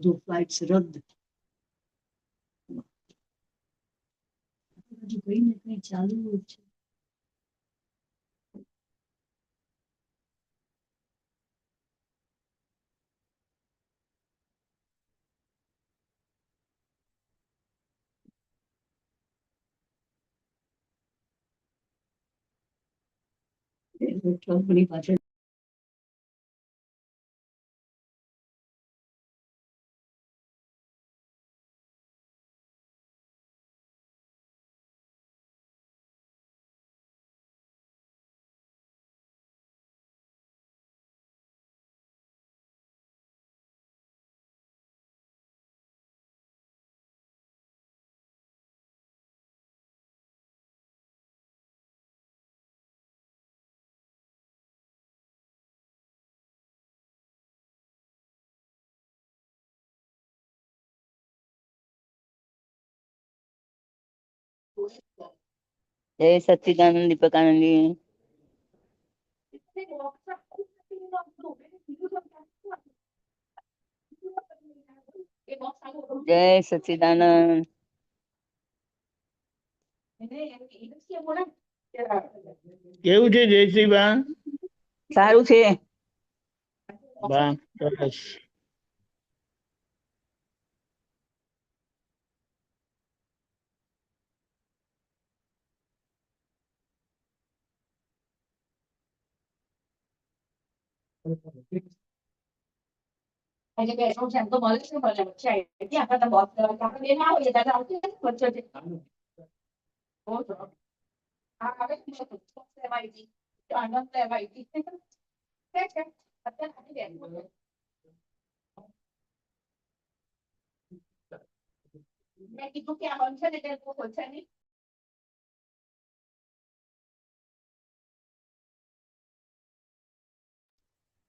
બધું ફ્લાઇટ્સ રદ. હજુ કઈ ને કઈ ચાલુ જ છે. ટ્રમ્પની પાછળ જય સચ્ચિદાનંદ દીપકાનંદી. જય સચ્ચિદાનંદ. કેવું છે જયશ્રી બા? સારું છે. બા સરસ.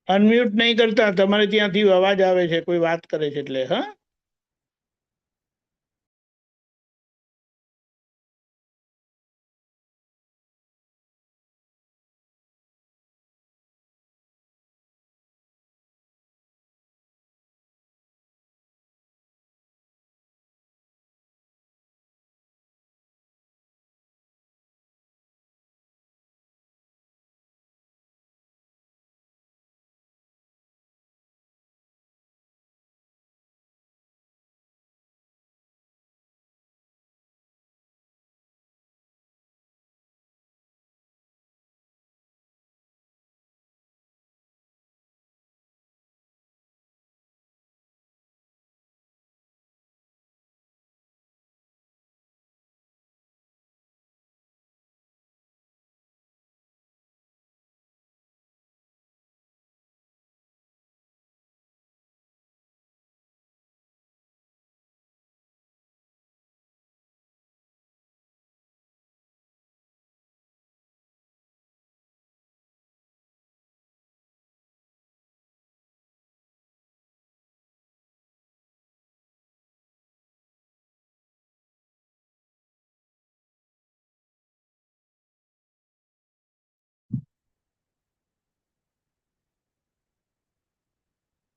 અનમ્યુટ નહીં કરતા, તમારે ત્યાંથી અવાજ આવે છે, કોઈ વાત કરે છે એટલે. હા,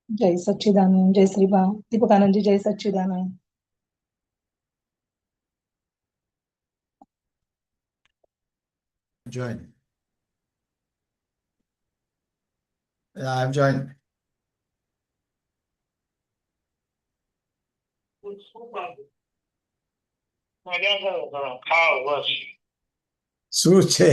જય સચ્ચિદાનંદ. જય શ્રી બા દીપકાનંદજી. જય સચ્ચિદાનંદ. Join. Yeah, I've joined. શું છે?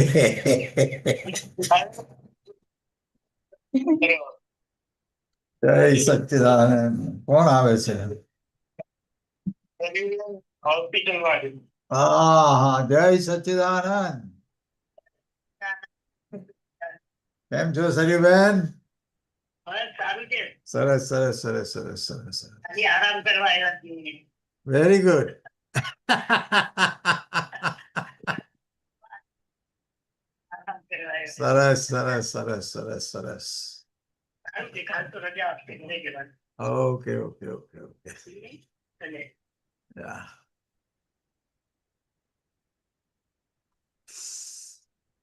જય સચ્ચિદાનંદ. કોણ આવે છે? હા હા, જય સચ્ચિદાનંદ. કેમ છો સરીબેન? સરસ સરસ સરસ સરસ સરસ. Very good. સરસ સરસ સરસ સરસ સરસ. Okay okay okay okay.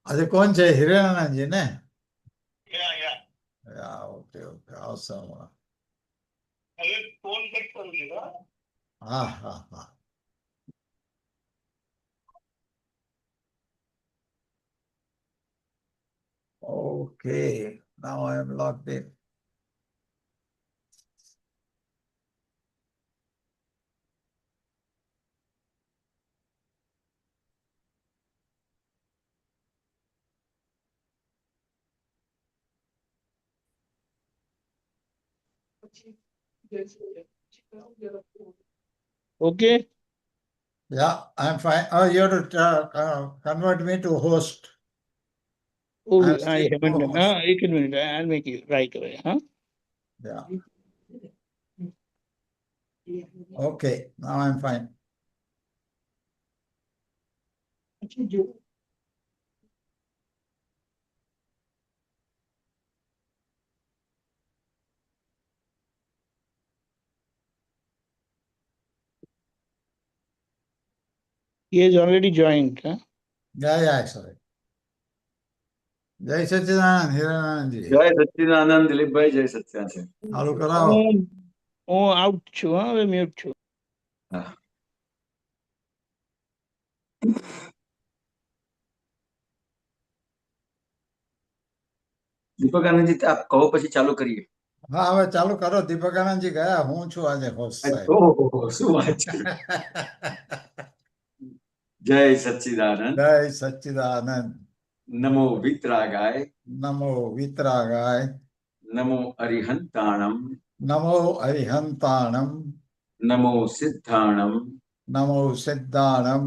આજે કોણ છે? હિરેનાનંદજી ને? Okay okay. આવશે હમણાં. હા હા હા. Okay, now I am logged in. Okay. Yeah, I'm fine. Oh, you have to convert me to host. Oh, I'm I still haven't done. co-host. एक minute. I'll make you right away. Huh? Yeah. Okay, now I'm fine. He has already joined. Huh? Yeah, sorry. જય સચ્ચિદાનંદ હિરણાનંદજી. જય સચ્ચિદાનંદ દિલીપભાઈ, જય સચ્ચિદાન છે. ચાલુ કરાવો. હું out છું, હા, હવે મ્યુટ છું. હા. દીપક આનંદજી, આપ કહો પછી ચાલુ કરીએ. હા, હવે ચાલુ કરો. દીપકાનંદજી ગયા, હું છું આજે હોસ્ટ સાહેબ. ઓહો, શું વાત છે. જય સચ્ચિદાનંદ. જય સચ્ચિદાનંદ. નમો વિતરાગાય, નમો વિતરાગાય. નમો અરિહંતાણમ, નમો અરિહંતાણમ. નમો સિદ્ધાણમ, નમો સિદ્ધાણમ.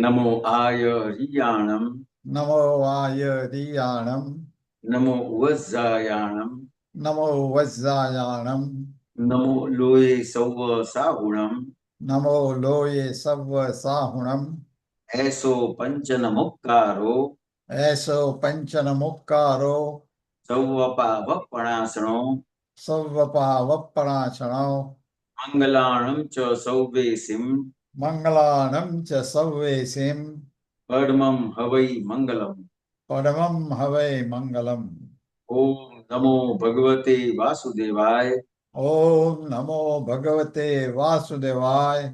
નમો આયરિયાણમ, નમો આયરિયાણમ. નમો વજ્જાયાણમ, નમો વજ્જાયાણમ. નમો લોય સૌવ સાહુણમ, નમો લોયે સર્વ સાહુણમ. એસો પંચન મુક્કારો, એસો પંચન મુક્કારો. સૌવપાવપણાસણો, સર્વપાવપણાસણો. મંગલાણમ ચ સૌવેસિમ, મંગલાણમ ચ સર્વેસિમ. પડમમ હવૈ મંગલમ. પરમં હવે મંગલમ. ઓમ નમો ભગવતે વાસુદેવાય. ઓમ નમો ભગવતે વાસુદેવાય.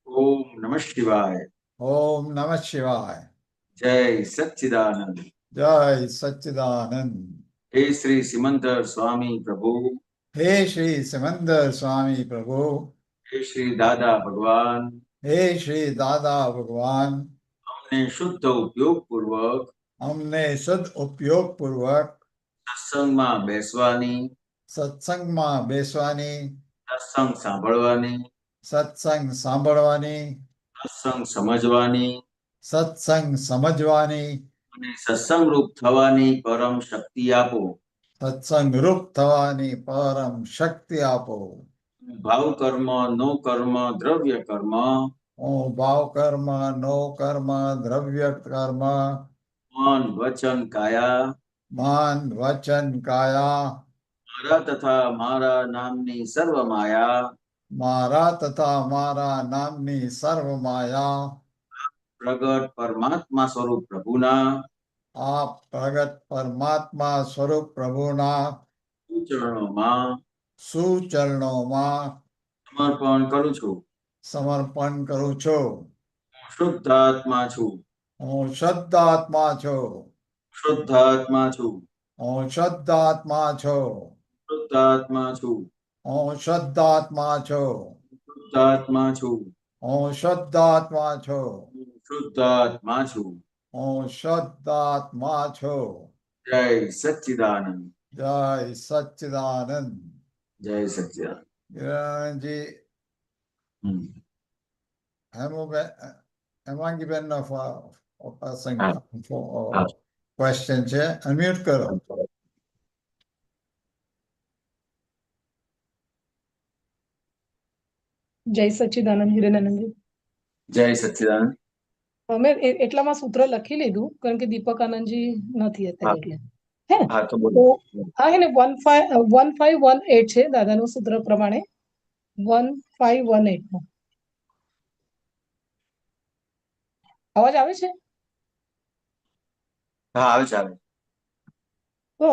ઓમ નમઃ શિવાય. ઓમ નમઃ શિવાય. જય સચ્ચિદાનંદ. જય સચ્ચિદાનંદ. હે શ્રી સિમંદર સ્વામી પ્રભુ, હે શ્રી સિમંદર સ્વામી પ્રભુ. હે શ્રી દાદા ભગવાન, હે શ્રી દાદા ભગવાન. અમને શુદ્ધ ઉપયોગ પૂર્વક અમને સદ ઉપયોગ પૂર્વક સત્સંગમાં બેસવાની, સત્સંગમાં બેસવાની, સત્સંગ સાંભળવાની, સત્સંગ સાંભળવાની, સત્સંગ સમજવાની સત્સંગ સમજવાની, અને સત્સંગ રૂપ થવાની પરમ શક્તિ આપો. સત્સંગ રૂપ થવાની પરમ શક્તિ આપો. ભાવ કર્મ, નો કર્મ, દ્રવ્ય કર્મ, હું ભાવ કર્મ, નો કર્મ, દ્રવ્ય કર્મ, મન વચન કાયા માન વચન કાયા, મારા તથા મારા નામની સર્વ માયા મારા તથા મારા નામની સર્વ માયા પ્રગટ પરમાત્મા સ્વરૂપ પ્રભુના આ પ્રગટ પરમાત્મા સ્વરૂપ પ્રભુના ચરણોમાં સુચરણોમાં સમર્પણ કરું છું. સમર્પણ કરું છું. હું શુદ્ધાત્મા છું. હું શુદ્ધાત્મા છું. શુદ્ધાત્મા છું. હું શુદ્ધાત્મા છું. શુદ્ધાત્મા છું. હું શુદ્ધાત્મા છું. શુદ્ધાત્મા છું. હું શુદ્ધાત્મા છું. શુદ્ધાત્મા છું. હું શુદ્ધાત્મા છું. જય સચ્ચિદાનંદ. જય સચ્ચિદાનંદ. જય સચ્ચિદાનંદ. હિરણજી હેમાંગીબેનનો ક્વેશ્ચન છે. અનમ્યુટ કરો. જય સચ્ચિદાનંદ હિરેનાનંદજી. જય સચ્ચિદાનંદ. અમે એટલામાં સૂત્ર લખી લીધું કારણ કે દીપક આનંદજી નથી અત્યારે એટલે હે હા તો તો બોલો. હા હે ને 1518 છે દાદાનું સૂત્ર પ્રમાણે 1518 નું અવાજ આવે છે. હા આવે છે આવે. તો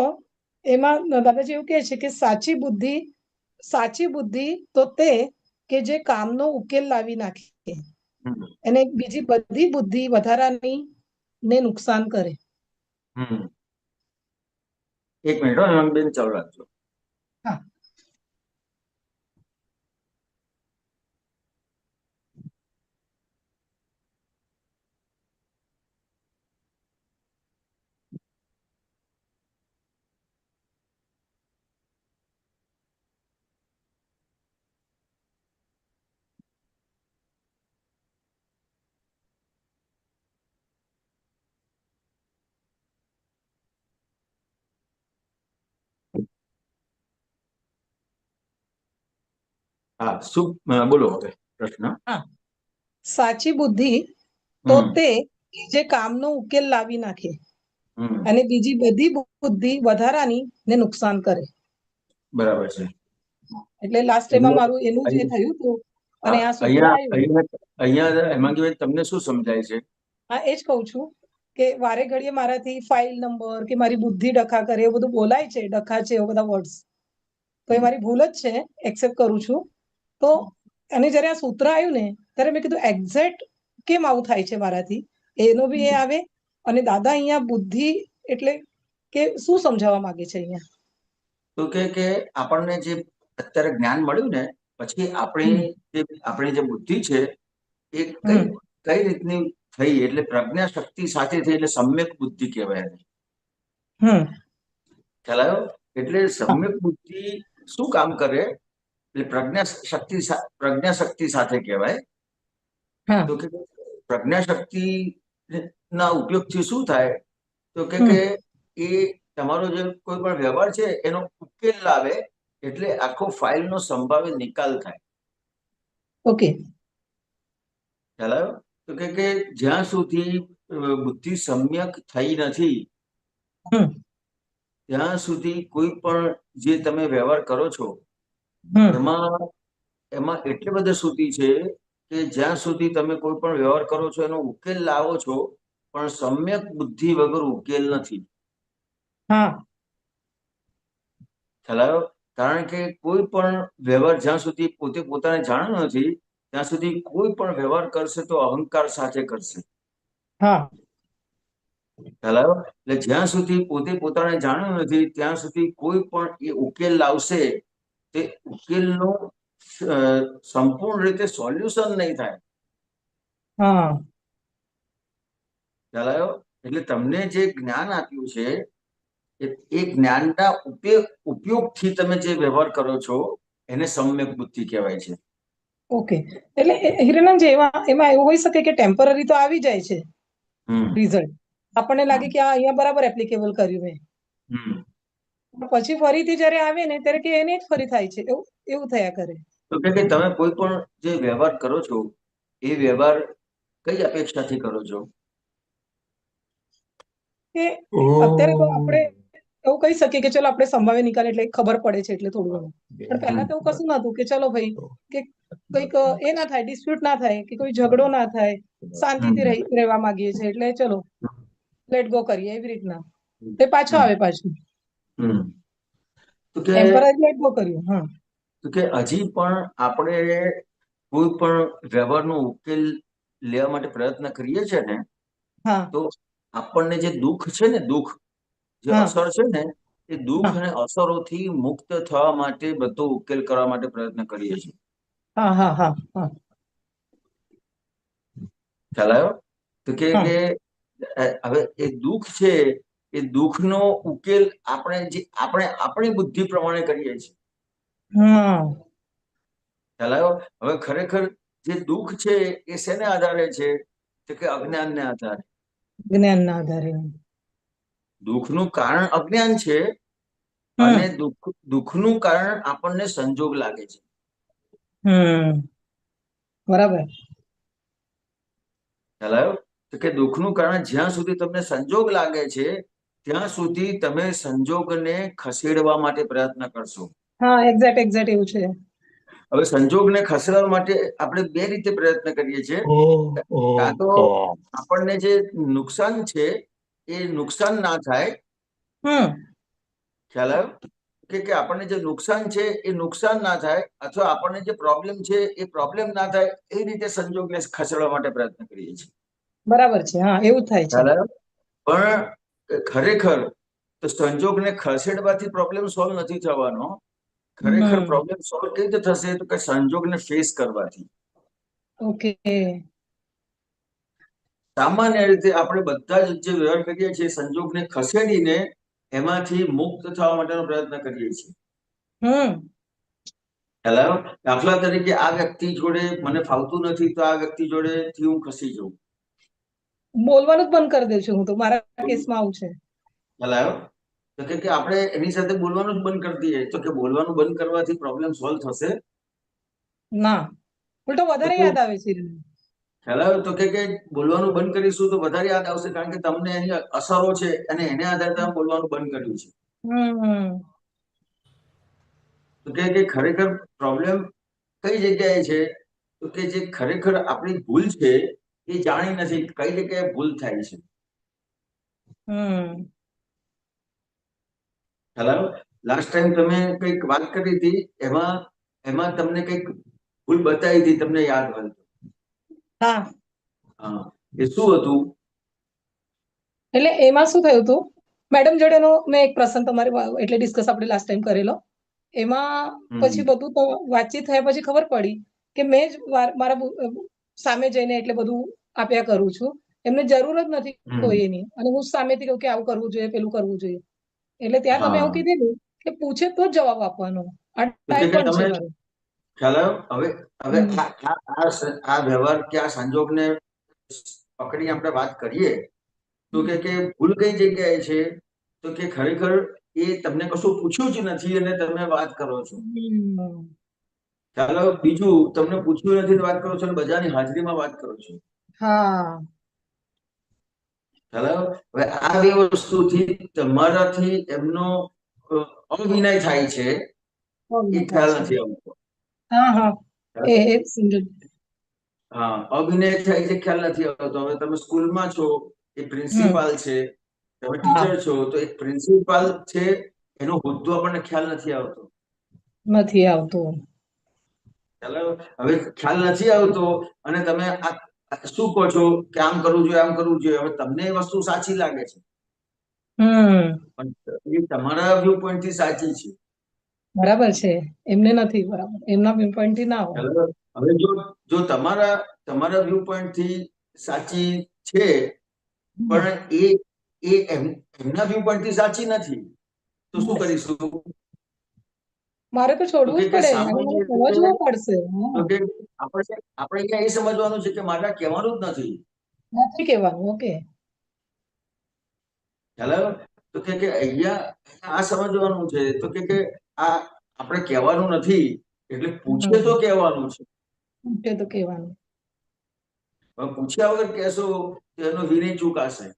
એમાં દાદાજી એવું કહે છે કે સાચી બુદ્ધિ તો તે કે જે કામનો ઉકેલ લાવી નાખે હમ, અને બીજી બધી બુદ્ધિ વધારાની ને નુકસાન કરે. હમ. એક મિનિટ હો હેમાંગબેન, ચાલુ રાખજો. હા. હા, શું બોલો હવે પ્રશ્ન. સાચી બુદ્ધિ તો હમ, તે જે કામનો ઉકેલ લાવી નાખે હમ, અને બીજી બધી બુદ્ધિ વધારાની ને નુકસાન કરે. બરાબર છે. એટલે લાસ્ટ એમાં મારું એનું જે થયું હતું અને આ સૂત્ર અહીંયા આવ્યું. અહીંયા અહીંયા હેમાંગીબેન તમને શું સમજાય છે? હા, એ જ કહું છું કે વારે ઘડીએ મારાથી ફાઇલ નંબર કે મારી બુદ્ધિ ડખા કરે એવું બધું બોલાય છે, ડખા છે એવા બધા વર્ડ્સ, તો એ મારી ભૂલ જ છે, એક્સેપ્ટ કરું છું. તો અને જ્યારે આ સૂત્ર આવ્યું ને ત્યારે મેં કીધું એક્ઝેક્ટ કેમ આવું થાય છે મારાથી, એનો બી એ આવે. અને દાદા અહીંયા બુદ્ધિ એટલે કે શું સમજાવવા માંગે છે અહીંયા? તો કે આપણને જે અત્યારે જ્ઞાન મળ્યું ને પછી આપણી જે બુદ્ધિ છે એ કઈ કઈ રીતની થઈ, એટલે પ્રજ્ઞા શક્તિ સાથે થઈ, એટલે સમ્યક બુદ્ધિ કહેવાય એને. હમ ખ્યાલ આવ્યો? એટલે સમ્યક બુદ્ધિ શું કામ કરે? એટલે પ્રજ્ઞા શક્તિ સાથે કહેવાય. હા તો કે પ્રજ્ઞા શક્તિ ના ઉપયોગથી શું થાય? તો કે એ તમારો જે કોઈ પણ વ્યવહાર છે એનો ઉકેલ લાવે, એટલે આખો ફાઇલનો સંભાવિત નિકાલ થાય. ઓકે. ખ્યાલ આવ્યો? તો કે જ્યાં સુધી બુદ્ધિ સમ્યક થઈ નથી ત્યાં સુધી કોઈ પણ જે તમે વ્યવહાર કરો છો એમાં એટલી બધી શ્રુતિ છે કે જ્યાં સુધી તમે કોઈ પણ વ્યવહાર કરો છો એનો ઉકેલ લાવો છો, પણ સમ્યક બુદ્ધિ વગર ઉકેલ નથી. હા. ખ્યાલ આવ્યો? કારણ કે કોઈ પણ વ્યવહાર જ્યાં સુધી પોતે પોતાને જાણ્યો નથી ત્યાં સુધી કોઈ પણ વ્યવહાર કરશે તો અહંકાર સાથે કરશે. હા. ખ્યાલ આવ્યો? એટલે જ્યાં સુધી પોતે પોતાને જાણ્યું નથી ત્યાં સુધી કોઈ પણ એ ઉકેલ લાવશે તે ઉકેલનું સંપૂર્ણ રીતે સોલ્યુશન નહીં થાય. હા. ખ્યાલ આવ્યો? એટલે તમને જે જ્ઞાન આપ્યું છે એ જ્ઞાનના ઉપયોગથી તમે જે વ્યવહાર કરો છો એને સમ્યક બુદ્ધિ કહેવાય છે. ઓકે. એટલે હિરણજી એમાં એવું હોઈ શકે કે ટેમ્પરરી તો આવી જાય છે રિઝલ્ટ, આપણને લાગે કે આ અહીંયા બરાબર એપ્લિકેબલ કર્યું મેં, પછી ફરીથી જ્યારે આવે ને ત્યારે કે એને જ ફરી થાય છે, એવું થયા કરે. તો કે તમે કોઈ પણ જે વ્યવહાર કરો છો એ વ્યવહાર કઈ અપેક્ષાથી કરો છો? કે અત્યારે તો આપણે એવું કહી શકીએ કે ચલો આપણે સંભાવે નિકાલ એટલે ખબર પડે છે એટલે થોડું ઘણું, પણ પહેલા તો એવું કશું નતું કે ચલો ભાઈ કે કંઈક એ ના થાય, ડિસ્પ્યુટ ના થાય, કે કોઈ ઝઘડો ના થાય, શાંતિથી રહેવા માંગીએ છીએ એટલે ચલો લેટ ગો કરીએ એવી રીતના, તે પાછો આવે પાછું. તો કે ટેમ્પરરી લેટ ગો કર્યું. હા. તો કે હજી પણ આપણે કોઈ પણ વ્યવહારનો ઉકેલ લેવા માટે પ્રયત્ન કરીએ છીએ ને, તો આપણને જે દુઃખ છે ને, દુઃખ જે અસર છે ને, એ દુઃખ અને અસરોથી મુક્ત થવા માટે બધો ઉકેલ કરવા માટે પ્રયત્ન કરીએ છીએ. હા હા હા હા. ખ્યાલ આવ્યો? તો કે હવે એ દુઃખ છે એ દુઃખનો ઉકેલ આપણે આપણી બુદ્ધિ પ્રમાણે કરીએ છીએ. ખ્યાલ આવ્યો? હવે ખરેખર જે દુઃખ છે એ શેને આધારે છે? તો કે અજ્ઞાનને આધારે. જ્ઞાનના આધારે. દુઃખનું કારણ અજ્ઞાન છે અને દુઃખનું કારણ આપણને સંજોગ લાગે છે. બરાબર. ખ્યાલ આવ્યો? તો કે દુઃખનું કારણ જ્યાં સુધી તમને સંજોગ લાગે છે ત્યાં સુધી તમે સંજોગને ખસેડવા માટે પ્રયત્ન કરશો. હા, એક્ઝેક્ટ એવું છે. હવે સંજોગને ખસેડવા માટે આપણે બે રીતે પ્રયત્ન કરીએ છીએ. કાં તો આપણને જે નુકસાન છે એ નુકસાન ના થાય. ખ્યાલ આવ્યો? કે આપણને જે નુકસાન છે એ નુકસાન ના થાય, અથવા આપણને જે પ્રોબ્લેમ છે એ પ્રોબ્લેમ ના થાય, એ રીતે સંજોગને ખસેડવા માટે પ્રયત્ન કરીએ છીએ. બરાબર છે. હા, એવું થાય છે. ખ્યાલ આવ્યો? પણ ખરેખર તો સંજોગને ખસેડવાથી પ્રોબ્લેમ સોલ્વ નથી થવાનો. ખરેખર પ્રોબ્લેમ સોલ્વ કેવી રીતે થશે? તો કે સંજોગને ફેસ કરવાથી. ઓકે. સામાન્ય રીતે આપણે બધા જ જે વ્યવહાર કરીએ છીએ સંજોગને ખસેડીને એમાંથી મુક્ત થવા માટેનો પ્રયત્ન કરીએ છીએ. ખ્યાલ આવ્યો? દાખલા તરીકે આ વ્યક્તિ જોડે મને ફાવતું નથી, તો આ વ્યક્તિ જોડેથી હું ખસી જાઉં. બોલવાનું જ બંધ કરી દઉં છું હું તો. મારા કેસમાં આવું છે. ખ્યાલ આવ્યો? તો કે આપણે એની સાથે બોલવાનું જ બંધ કરી દઈએ, તો કે બોલવાનું બંધ કરવાથી પ્રોબ્લેમ સોલ્વ થશે ના, ઉલટો વધારે યાદ આવે છે. ખ્યાલ આવ્યો? તો કે બોલવાનું બંધ કરીશું તો વધારે યાદ આવશે, કારણ કે તમને એની અસરો છે અને એને આધારે તમે બોલવાનું બંધ કર્યું છે. તો કે ખરેખર પ્રોબ્લેમ કઈ જગ્યાએ છે? તો કે જે ખરેખર આપણી ભૂલ છે એ જાણી નથી કઈ જગ્યાએ ભૂલ થાય છે. હેલો, લાસ્ટ ટાઈમ તમે કઈક વાત કરી હતી, એમાં તમને કઈક ભૂલ બતાવી હતી, તમને યાદ હોય તો? હા, એ શું હતું? એટલે એમાં શું થયું હતું, મેડમ જોડેનો મેં એક પ્રસંગ તમારી એટલે ડિસ્કસ આપણે લાસ્ટ ટાઈમ કરેલો. એમાં પછી બધું વાતચીત થયા પછી ખબર પડી કે મેં જ મારા સામે જઈને એટલે બધું આપ્યા કરું છું. એમને જરૂર જ નથી કોઈની, અને હું સામેથી કહું કે આવું કરવું જોઈએ, પેલું કરવું જોઈએ. એટલે ત્યાં તમે એવું કીધેલું કે પૂછે તો જ જવાબ આપવાનો. આ ટાઈપ પણ છે મારો. ખ્યાલ આવ્યો? હવે આ વ્યવહાર કે આ સંજોગને પકડી આપણે વાત કરીએ તો કે ભૂલ કઈ જગ્યાએ છે? તો કે ખરેખર એ તમને કશું પૂછ્યું જ નથી અને તમે વાત કરો છો. ચાલો, બીજું, તમને પૂછ્યું નથી વાત કરો છો અને બધાની હાજરીમાં વાત કરો છો. હા. ચાલો, હવે આ બે વસ્તુથી તમારાથી એમનો અવિનય થાય છે, એ ખ્યાલ નથી આવતો. હા, અભિનય થાય છે, ખ્યાલ નથી આવતો. હવે તમે સ્કૂલમાં છો, એ પ્રિન્સિપાલ છે, તમે ટીચર છો, તો એક પ્રિન્સિપાલ છે એનો હોદ્દો આપણને ખ્યાલ નથી આવતો. ચાલો, હવે ખ્યાલ નથી આવતો અને તમે શું કહો છો કે આમ કરવું જોઈએ, આમ કરવું જોઈએ. હવે તમને એ વસ્તુ સાચી લાગે છે, પણ એ તમારા વ્યૂ પોઈન્ટ થી સાચી છે. બરાબર છે, એમને નથી. બરાબર, એમના વ્યૂ પોઈન્ટ થી ના હોય. હવે જો તમારા વ્યૂ પોઈન્ટ થી સાચી છે, પણ એ એમના વ્યૂ પોઈન્ટ થી સાચી નથી, તો શું કરીશું? મારે તો છોડવું જ પડે, સમજવું પડશે. આપણે અહીંયા એ સમજવાનું છે કે મારે કહેવાનું જ નથી કહેવાનું. ઓકે. હેલો, તો કે અહીંયા આ સમજવાનું છે, તો કે આ આપણે કહેવાનું નથી, એટલે પૂછે તો કહેવાનું છે. પૂછે તો કહેવાનું. પૂછ્યા વગર કહેશો તો એનો વિનય ચૂકાશે.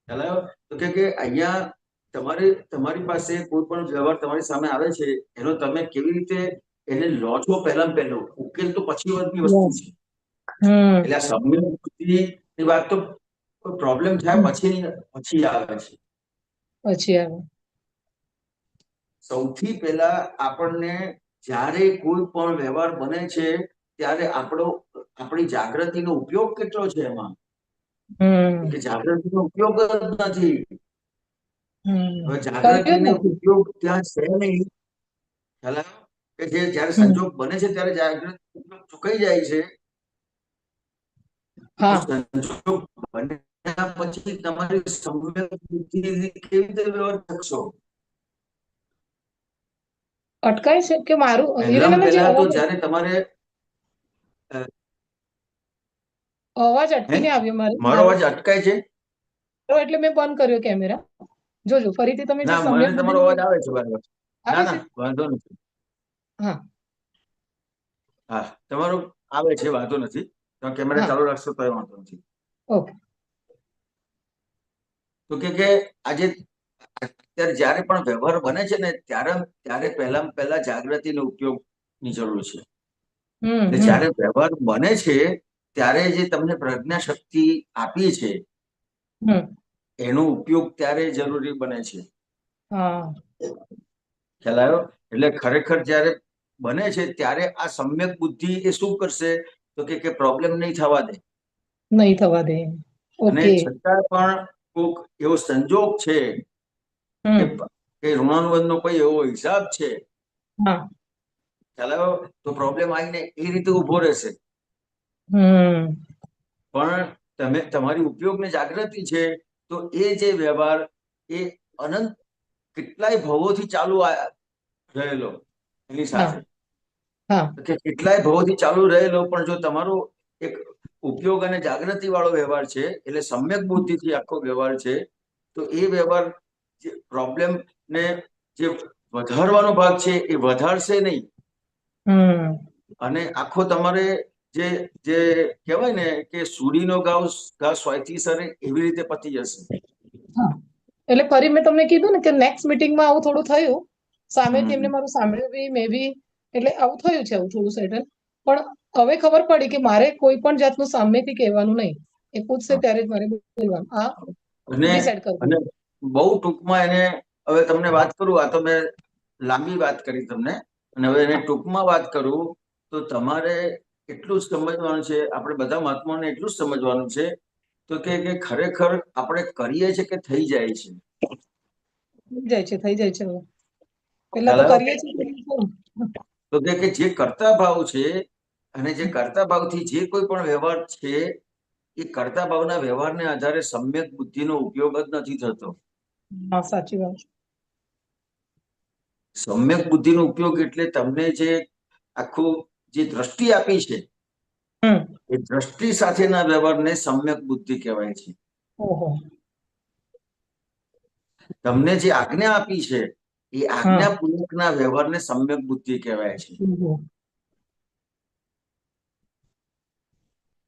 હેલો, તો કે અહીંયા તમારી પાસે કોઈ પણ વ્યવહાર તમારી સામે આવે છે, એનો તમે કેવી રીતે એને લો છો, પહેલો ઉકેલ તો પછી વધની વસ્તુ છે. એટલે આ સમ્યુનિટીની વાત તો પ્રોબ્લેમ થાય પછી આવે છે. સૌથી પહેલા આપણને જ્યારે કોઈ પણ વ્યવહાર બને છે ત્યારે આપણી જાગૃતિનો ઉપયોગ કેટલો છે એમાં? કે જાગૃતિનો ઉપયોગ જ નથી. હવે જાગૃતિનો ઉપયોગ ત્યાં છે નહીં. કે જયારે સંજોગ બને છે ત્યારે જાગૃતિ ઉપયોગ ચૂકાઈ જાય છે. સંજોગ બન્યા પછી તમારી સંવેદનશીલ કેવી રીતે વ્યવહાર કરશો? અટકાય છે કે મારું પહેલા તો જ્યારે તમારે અવાજ અટકીને આવ્યો મારો અવાજ અટકાય છે? એટલે મેં બંધ કર્યો કેમેરા. જોજો ફરીથી તમે જે ના, મને તમારો અવાજ આવે છે બરાબર. ના, વાંધો નથી. હા, તમારો આવે છે, વાંધો નથી. તમે કેમેરા ચાલુ રાખશો તો વાંધો નથી. ઓકે. તો કે આજે અત્યારે જ્યારે પણ વ્યવહાર બને છે ને ત્યારે પહેલા જાગૃતિનો ઉપયોગની જરૂર છે. જ્યારે વ્યવહાર બને છે ત્યારે જે તમને પ્રજ્ઞા શક્તિ આપી છે એનો ઉપયોગ ત્યારે જરૂરી બને છે. હા ખ્યાલ આવ્યો? એટલે ખરેખર જ્યારે બને છે ત્યારે આ સમ્યક બુદ્ધિ એ શું કરશે તો કે પ્રોબ્લેમ નહીં થવા દે. નહીં થવા દે. અને ઓકે. છતાં પણ કોઈક એવો સંજોગ છે કે ઋણાનુબંધનો કોઈ એવો હિસાબ છે, હા. ખ્યાલ આવ્યો? તો પ્રોબ્લેમ આવીને એ રીતે ઉભો રહેશે. પણ તમારી ઉપયોગની જાગૃતિ છે તો એ જે વ્યવહાર એ અનંત કેટલાય ભવોથી ચાલુ રહેલો એની સાથે કે કેટલાય ભવોથી ચાલુ રહેલો, પણ જો તમારો એક ઉપયોગ અને જાગૃતિ વાળો વ્યવહાર છે એટલે સમ્યક બુદ્ધિથી આખો વ્યવહાર છે, તો એ વ્યવહાર પ્રોબ્લેમ ને જે વધારવાનો ભાગ છે એ વધારશે નહીં. અને આખો તમારે જે જે કહેવાય ને કે સુરીનો ઘા સોયથી સરે એવી રીતે પતી જશે. એટલે ફરી મેં તમને કીધું ને કે નેક્સ્ટ મીટિંગમાં આવું થોડું થયું, સામેથી એમને મારું સાંભળ્યું બી મે બી, એટલે આવું થયું છે, આવું થોડું સેટલ. પણ હવે ખબર પડી કે મારે કોઈ પણ જાતનું સામેથી કહેવાનું નહીં, એ પૂછશે ત્યારે જ મારે બોલવાનું. આ ડિસાઈડ કરવું. અને બહુ ટૂંકમાં એને હવે તમને વાત કરું, આ તો મેં લાંબી વાત કરી તમને, અને હવે એને ટૂંકમાં વાત કરું તો તમારે એટલું જ સમજવાનું છે, આપણે બધા મહાત્માઓને એટલું જ સમજવાનું છે તો કે ખરેખર આપણે કરીએ છીએ કે થઈ જાય છે. થઈ જાય છે. પેલા તો કરીએ છીએ તો કે જે કર્તા ભાવ છે અને જે કર્તા ભાવથી જે કોઈ પણ વ્યવહાર છે એ કર્તા ભાવના વ્યવહારને આધારે સમ્યક બુદ્ધિનો ઉપયોગ જ નથી થતો. હા, સાચી વાત. સમ્યક બુદ્ધિનો ઉપયોગ એટલે તમને જે આખું જે દ્રષ્ટિ આપી છે એ દ્રષ્ટિ સાથેના વ્યવહારને સમ્યક બુદ્ધિ કહેવાય છે. તમને જે આજ્ઞા આપી છે એ આજ્ઞા પૂર્વકના વ્યવહારને સમ્યક બુદ્ધિ કહેવાય છે.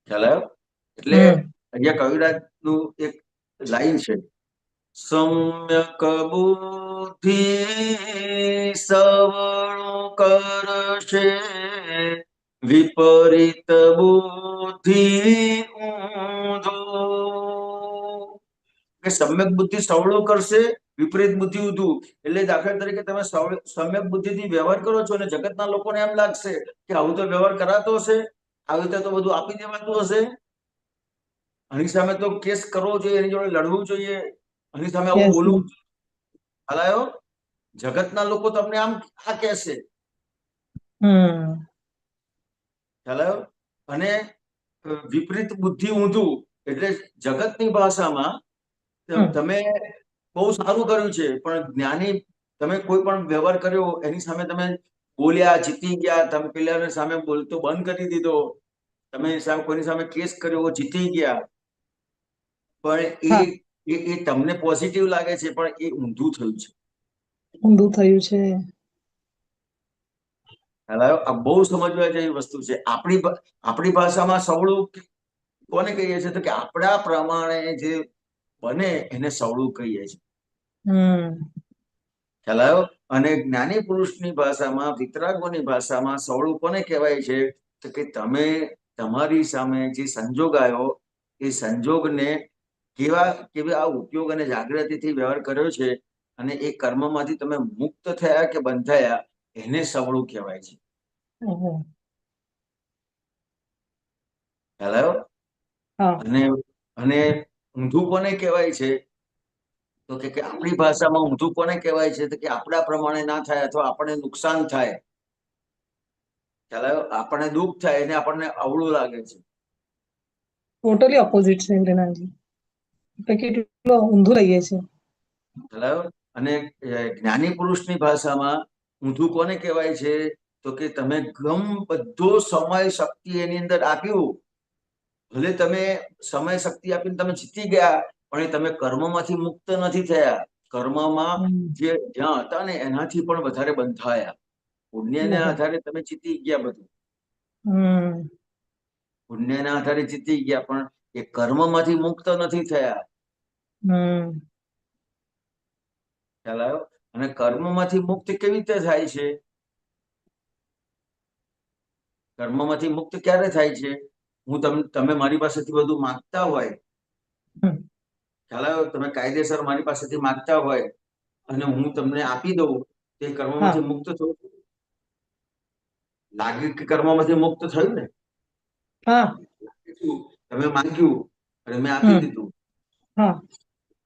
ખ્યાલ આવ્યો? એટલે અહીંયા કવિરાજનું એક લાઈન છે, સમ્યક બુદ્ધિ સવણો કરશે, વિપરીત બુદ્ધિ ઊંધો. કે સમ્યક બુદ્ધિ સવળું કરશે, વિપરીત બુદ્ધિ ઊંધું. એટલે દાખલા તરીકે તમે સમ્યક બુદ્ધિથી વ્યવહાર કરો છો અને જગતના લોકોને એમ લાગશે કે આવું તો વ્યવહાર કરાતો હશે, આવી રીતે તો બધું આપી દેવાતું હશે, આની સામે તો કેસ કરવો જોઈએ, એની જોડે લડવું જોઈએ, આની સામે આવું બોલવું. ખ્યાલ આવ્યો? જગતના લોકો તમને આમ આ કહેશે. ખ્યાલ આવ્યો? અને વિપરીત બુદ્ધિ ઊંધું એટલે જગતની ભાષામાં તમે બહુ સારું કર્યું છે, પણ જ્ઞાની તમે કોઈ પણ વ્યવહાર કર્યો એની સામે તમે બોલ્યા, જીતી ગયા, તમે પેલા સામે બોલતો બંધ કરી દીધો, તમે કોઈની સામે કેસ કર્યો, જીતી ગયા, પણ એ તમને પોઝિટિવ લાગે છે, પણ એ ઊંધું થયું છે. ઊંધું થયું છે. આ બહુ સમજવા જેવી વસ્તુ છે. આપણી ભાષામાં સવળું કોને કહીએ છીએ તો કે આપણા પ્રમાણે જે બને એને સવળું કહીએ છીએ. ખ્યાલ આવ્યો? અને જ્ઞાની પુરુષની ભાષામાં, વિતરાગોની ભાષામાં સવળું કોને કહેવાય છે તો કે તમે તમારી સામે જે સંજોગ આવ્યો એ સંજોગને કેવા આ ઉપયોગ અને જાગૃતિથી વ્યવહાર કર્યો છે અને એ કર્મમાંથી તમે મુક્ત થયા કે બંધાયા એને સવળું કહેવાય છે. ખ્યાલ આવ્યો? અને ઊંધું કોને કહેવાય છે તો કે આપણી ભાષામાં ઊંધું કોને કહેવાય છે તો કે આપણા પ્રમાણે ના થાય અથવા આપણને નુકસાન થાય, ખ્યાલ આવ્યો? આપણને દુઃખ થાય એને આપણને અવળું લાગે છે. ટોટલી ઓપોઝિટ છે રેનાજી. કેટલું ઊંધું લઈએ છે. ખ્યાલ આવ્યો? અને જ્ઞાની પુરુષની ભાષામાં ઊંધું કોને કહેવાય છે તો કે તમે બધો સમય શક્તિ એની અંદર આપ્યું, ભલે તમે સમય શક્તિ આપીને તમે જીતી ગયા, પણ એ તમે કર્મમાંથી મુક્ત નથી થયા. કર્મમાં જે જ્યાં હતા ને એનાથી પણ વધારે બંધાયા. પુણ્યના આધારે તમે જીતી ગયા બધું, પુણ્યના આધારે જીતી ગયા, પણ એ કર્મમાંથી મુક્ત નથી થયા. ખ્યાલ આવ્યો? અને કર્મમાંથી મુક્ત કેવી રીતે થાય છે? કર્મમાંથી મુક્ત ક્યારે થાય છે? તમે મારી પાસેથી બધું માંગતા હોય, ખ્યાલ આવ્યો? તમે કાયદેસર મારી પાસેથી માંગતા હોય અને હું તમને આપી દઉં, તે કર્મમાંથી મુક્ત થયું. લાગે કે કર્મમાંથી મુક્ત થયું ને? તમે માંગ્યું અને મેં આપી દીધું.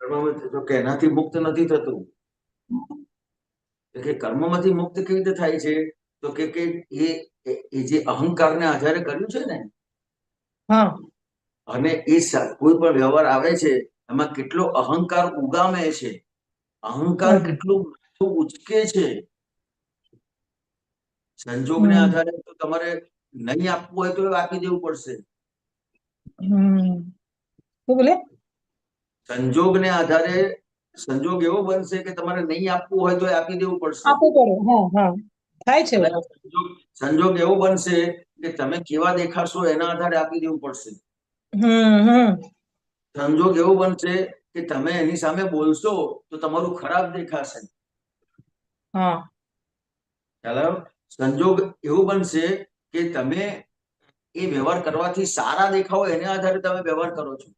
કર્મમાંથી તો કે એનાથી મુક્ત નથી થતું. કે કર્મમાંથી મુક્ત કેવી રીતે થાય છે? તો કે એ જે અહંકારને આધારે કર્યું છે ને, અને એ કોઈ પણ વ્યવહાર આવે છે એમાં કેટલો અહંકાર ઉગામે છે, અહંકાર કેટલું ઉચકે છે. સંજોગને આધારે તો તમારે નહીં આપવું હોય તો આપી દેવું પડશે. સંજોગને આધારે સંજોગ એવો બનશે કે તમારે નહીં આપવું હોય તો આપી દેવું પડશે. સંજોગ એવો બનશે કે તમે કેવા દેખાશો એના આધારે આપી દેવું પડશે. સંજોગ એવો બનશે કે તમે એની સામે બોલશો તો તમારું ખરાબ દેખાશે. ખ્યાલ? સંજોગ એવું બનશે કે તમે એ વ્યવહાર કરવાથી સારા દેખાવો એના આધારે તમે વ્યવહાર કરો છો.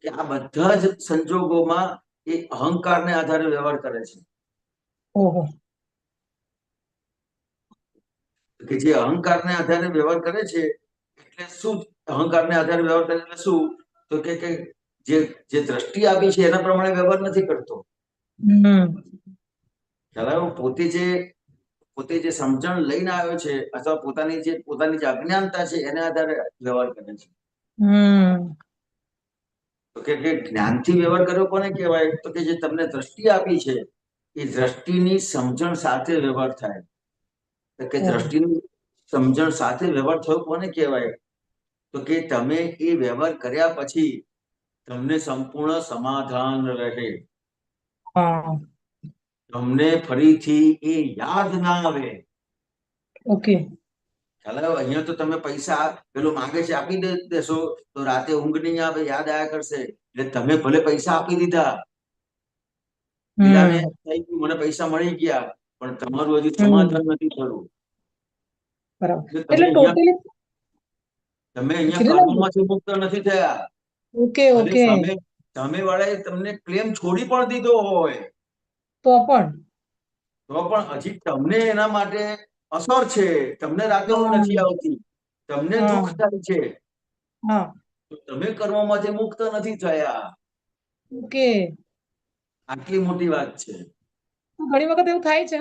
કે આ બધા જ સંજોગોમાં એ અહંકારને આધારે વ્યવહાર કરે છે. કે જે અહંકારને આધારે વ્યવહાર કરે છે એટલે શું? અહંકારને આધારે વ્યવહાર કરે એટલે શું? તો કે જે દ્રષ્ટિ આપી છે એના પ્રમાણે વ્યવહાર નથી કરતો. ખ્યાલ આવ્યો? પોતે જે સમજણ લઈને આવ્યો છે અથવા પોતાની જે અજ્ઞાનતા છે એના આધારે વ્યવહાર કરે છે. તો કે જ્ઞાનથી વ્યવહાર કર્યો કોને કહેવાય? તો કે જે તમને દ્રષ્ટિ આપી છે એ દ્રષ્ટિની સમજણ સાથે વ્યવહાર થાય. તો કે દ્રષ્ટિની સમજણ સાથે વ્યવહાર થયો કોને કહેવાય? તો કે તમે એ વ્યવહાર કર્યા પછી તમને સંપૂર્ણ સમાધાન રહે. તમને ફરીથી એ યાદ ના આવે. ખ્યાલ આવ્યો? અહીંયા તો તમે પૈસા પેલું માંગે છે આપી દેશો તો રાતે ઊંઘ નહીં આવે, યાદ આયા કરશે. એટલે તમે ભલે પૈસા આપી દીધા, મને પૈસા મળી ગયા, પણ તમારું હજી સમાધાન નથી થયું. તમે અહીંયા કર્મમાંથી મુક્ત નથી થયા. સામે વાળાએ તમને ક્લેમ છોડી પણ દીધો હોય તો પણ હજી તમને એના માટે અસર છે. તમને રાતે ઊંઘ નથી આવતી, તમને દુઃખ થાય છે, તમે કર્મમાંથી મુક્ત નથી થયા. આટલી મોટી વાત છે. ઘણી વખત એવું થાય છે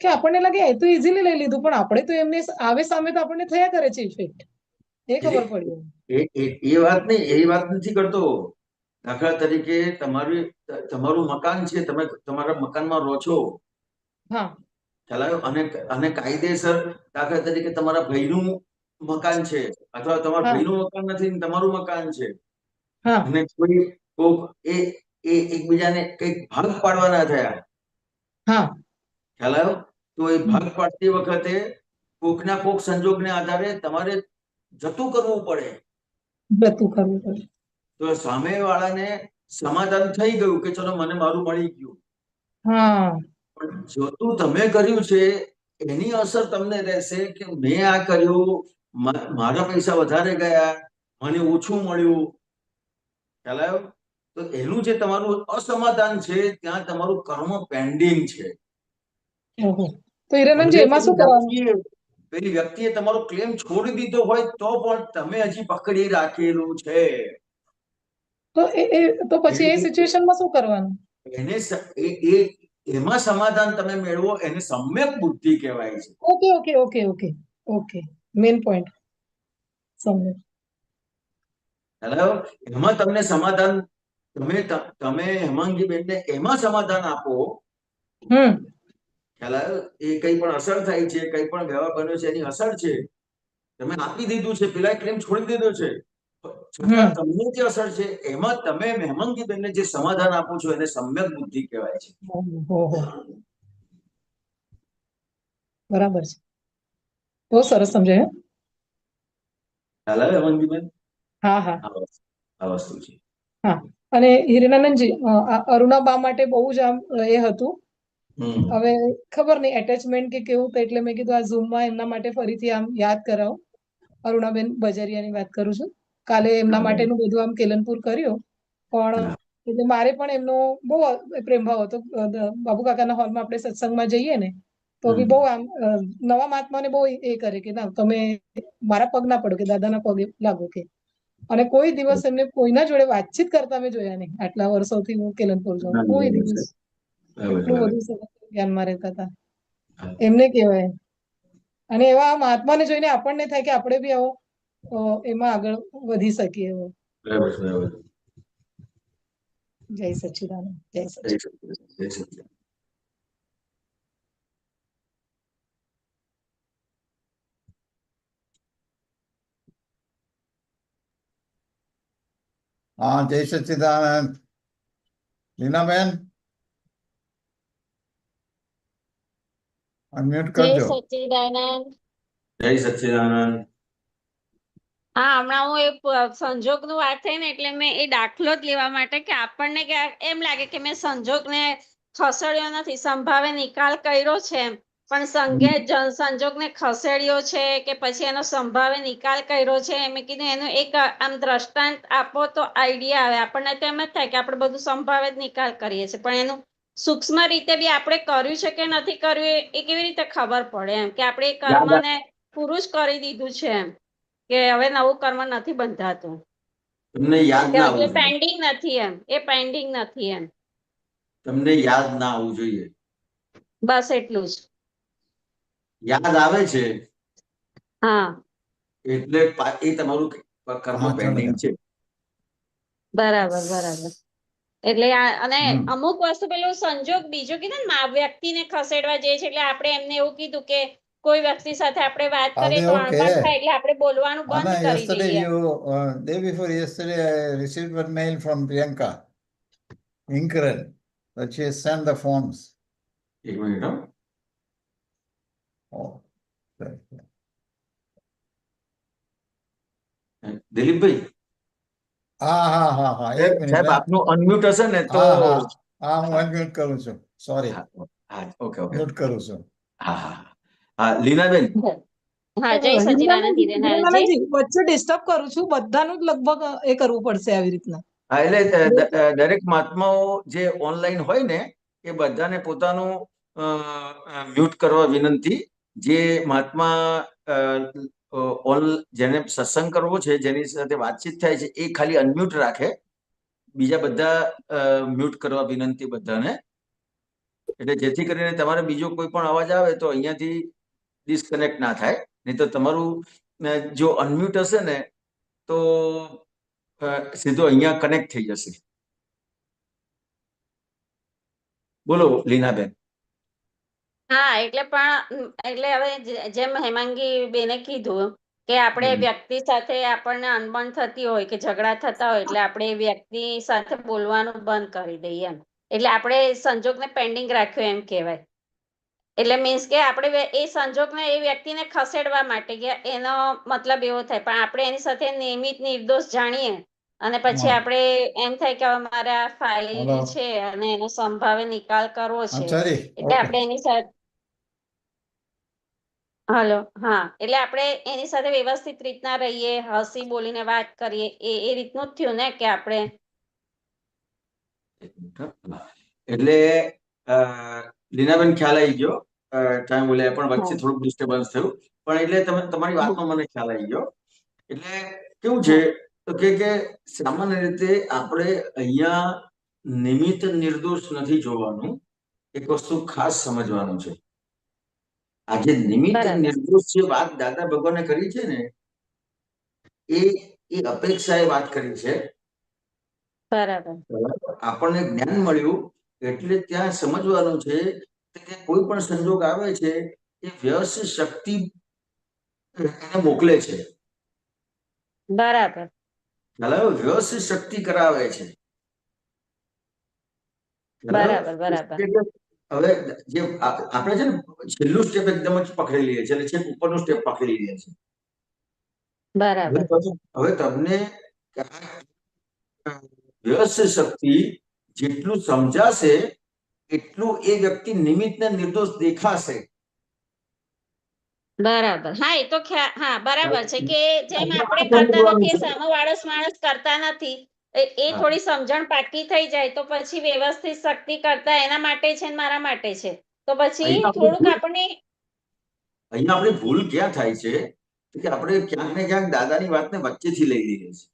કે આપણને લાગે એ તો ઇઝીલી લઈ લીધું, પણ આપણે તો એમને આવે સામે તો આપણને થયા કરે છે ઇફેક્ટ. એ ખબર પડી. એ વાત નહીં, એ વાત નથી કરતો. દાખલા તરીકે તમારું મકાન છે, તમે તમારા મકાનમાં રહો છો. ખ્યાલ આવ્યો? અને કાયદેસર દાખલા તરીકે તમારા ભાઈનું મકાન છે અથવા તમારા ભાઈનું મકાન નથી, તમારું મકાન છે, અને કોઈ એકબીજાને કઈક ભાગ પાડવાના થયા. ખ્યાલ આવ્યો? તો એ ભાગ પાડતી વખતે કોકના કોક સંજોગને આધારે તમારે જતું કરવું પડે. તો સામે વાળાને સમાધાન થઈ ગયું કે ચલો મને મારું મળી ગયું. પણ જતું તમે કર્યું છે એની અસર તમને રહેશે કે મેં આ કર્યું, મારા પૈસા વધારે ગયા, મને ઓછું મળ્યું. ખ્યાલ આવ્યો? તો એનું જે તમારું અસમાધાન છે ત્યાં તમારું કર્મ પેન્ડિંગ છે. પેલી વ્યક્તિએ તમારો ક્લેમ છોડી દીધો હોય તો પણ તમે હજી પકડી રાખેલું છે. તો પછી એ સિચ્યુએશનમાં શું કરવાનું? એમાં સમાધાન તમે મેળવો એને સમ્યક બુદ્ધિ કહેવાય છે. ઓકે મેઇન પોઈન્ટ સમ્યક. હેલો, એમાં તમને સમાધાન તમે હેમાંગીબેનને એમાં સમાધાન આપો. ખ્યાલ આવ્યો? એ કઈ પણ અસર થાય છે, કઈ પણ વ્યવહાર બન્યો છે એની અસર છે, તમે આપી દીધું છે, પેલા ક્લેમ છોડી દીધો છે, છતાં તમને જે અસર છે એમાં તમે હેમાંગીબેનને જે સમાધાન આપો છો એને સમ્યક બુદ્ધિ કહેવાય છે. બરાબર છે. બહુ સરસ સમજાય. ખ્યાલ આવે હેમાંગીબેન? હા આ વસ્તુ છે. અને હિરેનાનંદજી, અરુણાબા માટે બહુ જ આમ એ હતું. હવે ખબર નહીં એટેચમેન્ટ કે કેવું, તો એટલે મેં કીધું આ ઝૂમમાં એમના માટે ફરીથી આમ યાદ કરાવો. અરુણાબેન બજારિયાની વાત કરું છું. કાલે એમના માટેનું બધું આમ કેલનપુર કર્યું. પણ એટલે મારે પણ એમનો બહુ પ્રેમભાવ હતો. બાબુ કાકાના હોલમાં આપણે સત્સંગમાં જઈએ ને તો બી બહુ આમ નવા મહાત્માને બહુ એ કરે કે ના તમે મારા પગ ના પડો, કે દાદાના પગે લાગો કે. અને કોઈ દિવસ એમને કોઈના જોડે વાતચીત કરતા મેં જોયા નહીં. આટલા વર્ષોથી હું કેલનપુર જાઉં, કોઈ દિવસ એટલું બધું સરસ જ્ઞાનમાં રહેતા હતા. એમને કહેવાય. અને એવા મહાત્માને જોઈને આપણને થાય કે આપણે બી આવો એમાં આગળ વધી શકીએ એવો. જય સચ્ચિદાનંદ, જય સચ્ચિદાનંદ. હા, જય સચ્ચિદાનંદ. લીનાબેન, અનમ્યુટ જય કરજો. સચ્ચિદાનંદ. જય સચ્ચિદાનંદ. હા, હમણાં હું સંજોગનું વાત થઈ ને એટલે મેં એ દાખલો જ લેવા માટે કે આપણને એમ લાગે કે મેં સંજોગને ખસેડ્યો નથી, સંભાવે નિકાલ કર્યો છે એમ, પણ સંજોગને ખસેડ્યો છે કે પછી એનો સંભાવે નિકાલ કર્યો છે. મેં કીધું એનું એક આમ દ્રષ્ટાંત આપો તો આઈડિયા આવે. આપણને તો એમ જ થાય કે આપણે બધું સંભાવે જ નિકાલ કરીએ છીએ, પણ એનું સૂક્ષ્મ રીતે બી આપણે કર્યું છે કે નથી કર્યું એ કેવી રીતે ખબર પડે એમ, કે આપણે એ કર્મને પૂરું જ કરી દીધું છે એમ, કે હવે નવું કર્મ નથી બંધાતું, તમને યાદ ના આવવું જોઈએ. પેન્ડિંગ નથી એમ, એ પેન્ડિંગ નથી એમ. તમને યાદ ના આવવું જોઈએ. બસ એટલું જ. યાદ આવે છે હા, એટલે એ તમારું કર્મ પેન્ડિંગ છે. બરાબર બરાબર. એટલે અને અમુક વસ્તુ પેલું સંજોગ બીજો કીધું ને વ્યક્તિને ખસેડવા જઈએ છે, એટલે આપણે એમને એવું કીધું કે કોઈ વ્યક્તિ સાથે આપણે વાત કરીએ તો અણબણ થાય એટલે આપણે બોલવાનું બંધ કરી દઈએ. Day before yesterday, I received one mail from Priyanka Inkaran that she has sent the forms. એક મિનિટ. Oh, right. દિલીપભાઈ, હા, એક મિનિટ સાહેબ આપનું અનમ્યુટ હશે ને તો હા, હું અનમ્યુટ કરું છું. સોરી, ઓકે મ્યુટ કરું છું. હા, લીનાબેન. હા, જય સચ્ચિદાનંદ હિરેનજી. વચ્ચે ડિસ્ટર્બ કરું છું, બધાનું જ લગભગ એ કરવું પડશે આવી રીતના. હા, એટલે દરેક મહાત્માઓ જે ઓનલાઈન હોય ને એ બધાને પોતાનું મ્યુટ કરવા વિનંતી. જે મહાત્મા જેને સત્સંગ કરવો છે, જેની સાથે વાતચીત થાય છે, એ ખાલી અનમ્યુટ રાખે. બીજા બધા મ્યુટ કરવા વિનંતી બધાને. એટલે જેથી કરીને તમારે બીજો કોઈ પણ અવાજ આવે તો અહીંયાથી ડિસ્કનેક્ટ ના થાય. નહીં તો તમારું જો અનમ્યુટ હશે ને તો સીધો અહીંયા કનેક્ટ થઈ જશે. બોલો લીનાબેન. હા, એટલે હવે જેમ હેમાંગી બેને કીધું કે આપણે વ્યક્તિ સાથે આપણને અનબન થતી હોય કે ઝઘડા થતા હોય એટલે આપણે એ વ્યક્તિ સાથે બોલવાનું બંધ કરી દઈએ એમ. એટલે આપણે સંજોગને પેન્ડિંગ રાખ્યો એમ કહેવાય. એટલે મીન્સ કે આપણે એ સંજોગને એ વ્યક્તિને ખસેડવા માટે કે એનો મતલબ એવો થાય, પણ આપણે એની સાથે નિયમિત નિર્દોષ જાણીએ અને પછી આપણે એમ થાય કે અમારે આ ફાઇલ છે અને એનો સંભાવે નિકાલ કરવો છે, એટલે આપણે એની સાથે હા, એટલે આપણે એની સાથે વ્યવસ્થિત રીતના રહીએ, હસી બોલીને વાત કરીએ, એ રીતનું જ થયું ને કે આપણે. એટલે લીનાબેન ખ્યાલ આવી ગયો. ટાઈમ બોલ્યા પણ વચ્ચે થોડુંક ડિસ્ટર્બન્સ થયું, પણ એટલે તમારી વાતનો મને ખ્યાલ આવી ગયો. એટલે કેવું છે તો કે સામાન્ય રીતે આપણે અહીંયા નિમિત્ત નિર્દોષ નથી જોવાનું. એક વસ્તુ ખાસ સમજવાનું છે. આજે નિમિત્ત નિર્દોષ જે વાત દાદા ભગવાને કરી છે ને એ અપેક્ષાએ વાત કરી છે. બરાબર. આપણને જ્ઞાન મળ્યું એટલે ત્યાં સમજવાનું છે કે કોઈ પણ સંજોગ આવે છે એ વ્યવસ્થિત શક્તિ એને મોકલે છે. બરાબર. વ્યવસ્થિત શક્તિ કરાવે છે. બરાબર. હવે જે આપણે છે ને છેલ્લું સ્ટેપ એકદમ જ પકડી લઈએ છીએ, છેક ઉપરનું સ્ટેપ પકડી લઈએ છીએ. બરાબર. હવે તમને વ્યવસ્થિત શક્તિ જેટલું સમજાશે એટલું એ વ્યક્તિ નિમિત્ત ને નિર્દોષ દેખાશે. બરાબર. હા, એ તો હા, બરાબર છે કે જેમ આપણે અહીંયા કરતા સમજવાનું નથી, છે. સામે માણસ કરતા નથી, એ હા. થોડી સમજણ પાકી થઈ જાય તો પછી વ્યવસ્થિત શક્તિ કરતા એના માટે છે ને મારા માટે છે. તો પછી અહીંયા થોડુંક આપણી ભૂલ ક્યાં થાય છે કે આપણે ક્યાંક ને ક્યાંક દાદાની વાતને વચ્ચેથી લઈ લઈએ છીએ.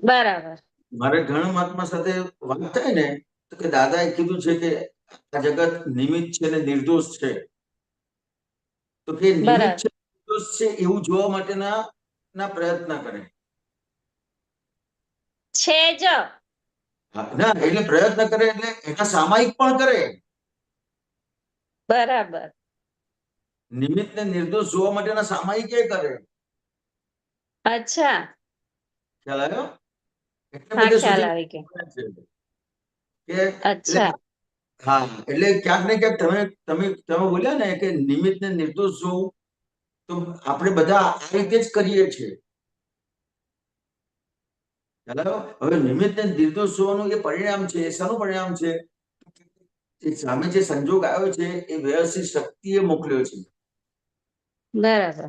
બરાબર. મારે ઘણા મહાત્મા સાથે વાત થાય ને તો કે દાદાએ કીધું છે કે આ જગત નિમિત્ત છે ને નિર્દોષ છે. તો કે નિમિત્ત છે નિર્દોષ છે એવું જોવા માટેના પ્રયત્ન કરે. છે જ. ના એટલે પ્રયત્ન કરે એટલે એના સામાયિક પણ કરે. બરાબર. નિમિત્ત ને નિર્દોષ જોવા માટેના સામાયિક એ કરે. અચ્છા. ખ્યાલ આવ્યો? એટલે હા, બધે ખ્યાલ સુધી આવી ગયો. કે અચ્છા. હા એટલે ક્યાંક ને ક્યાંક તમે બોલ્યા ને કે નિમિત્ત ને નિર્દોષ જોવું, તો આપણે બધા આ રીતે જ કરીએ છીએ. હવે નિમિત્ત ને નિર્દોષ જોવાનું એ પરિણામ છે. શાનું પરિણામ છે? સામે જે સંજોગ આવ્યો છે એ વ્યવસ્થિત શક્તિએ મોકલ્યો છે. બરાબર.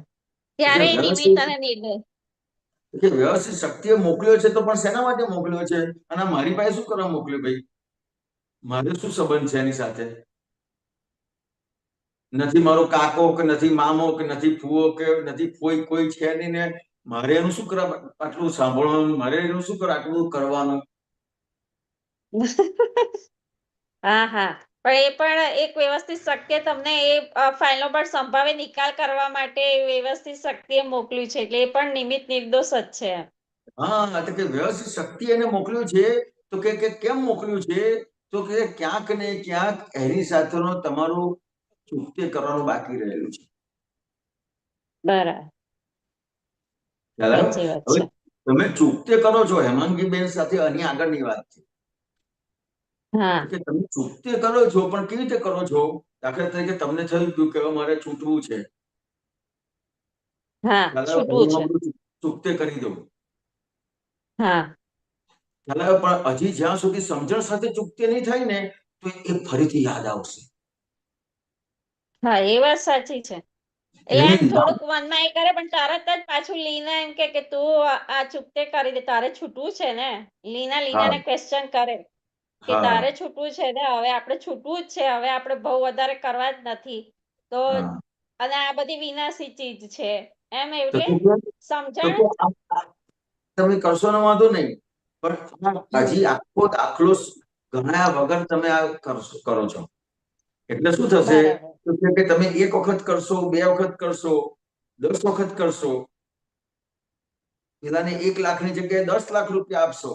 ત્યારે નિમિત્ત અને નિર્દોષ. વ્યવસ્થિત શક્તિએ મોકલ્યો છે તો પણ શેના માટે મોકલ્યો છે? અને મારી પાસે શું કરવા મોકલ્યો ભાઈ? મારે શું સંબંધ છે એની સાથે? નથી મારો કાકો કે નથી મામો કે નથી ફુવો કે નથી કોઈ છે નહીં ને મારે એનું શું કરવા આટલું સાંભળવાનું? મારે એનું શું કરવા આટલું કરવાનું? હા, હા. પણ એ પણ એક વ્યવસ્થિત શક્તિએ તમને એ ફાઇલનો પણ સંભાવે નિકાલ કરવા માટે વ્યવસ્થિત શક્તિએ મોકલ્યું છે, એટલે એ પણ નિમિત્ત નિર્દોષ જ છે. હા, તો કે વ્યવસ્થિત શક્તિ એને મોકલ્યું છે તો કે કેમ મોકલ્યું છે? તો કે ક્યાંક ને ક્યાંક એની સાથેનો તમારું ચૂકતે કરવાનું બાકી રહેલું છે. બરાબર. સાચી વાત હવે છે. તમે ચૂકતે કરો છો, હેમાંગીબેન સાથે આની આગળની વાત છે હા, કે તમે ચૂકતે કરો છો, પણ કેવી રીતે કરો છો? દાખલા તરીકે તમને થયું કે હવે મારે છૂટવું છે, હા, છૂટવું છે. ચૂકતે કરી દઉં. હા, પણ હજી જ્યાં સુધી સમજણ સાથે ચૂકતે નહીં થાય ને તો એ ફરીથી યાદ આવશે. હા, એ વાત સાચી છે. એટલે એને એમ થોડુંક મનમાં એ કરે પણ તરત જ પાછું લીના એમ કે તું આ ચૂકતે કરી દે, તારે છૂટવું છે ને. લીનાને ક્વેશ્ચન કરે કે તારે છૂટવું છે ને, હવે આપણે છૂટવું જ છે, હવે આપણે બહુ વધારે કરવા જ નથી તો, અને આ બધી વિનાશી ચીજ છે એમ, એટલે સમજણ. તમે કરશો ને વાંધો નહીં, પણ હજી આખો દાખલો ગણાયા વગર તમે આ કરો છો એટલે શું થશે? બરાબર. તો કે તમે એક વખત કરશો, 2 વખત કરશો, 10 વખત કરશો, પેલાને 1 લાખની જગ્યાએ 10 લાખ રૂપિયા આપશો.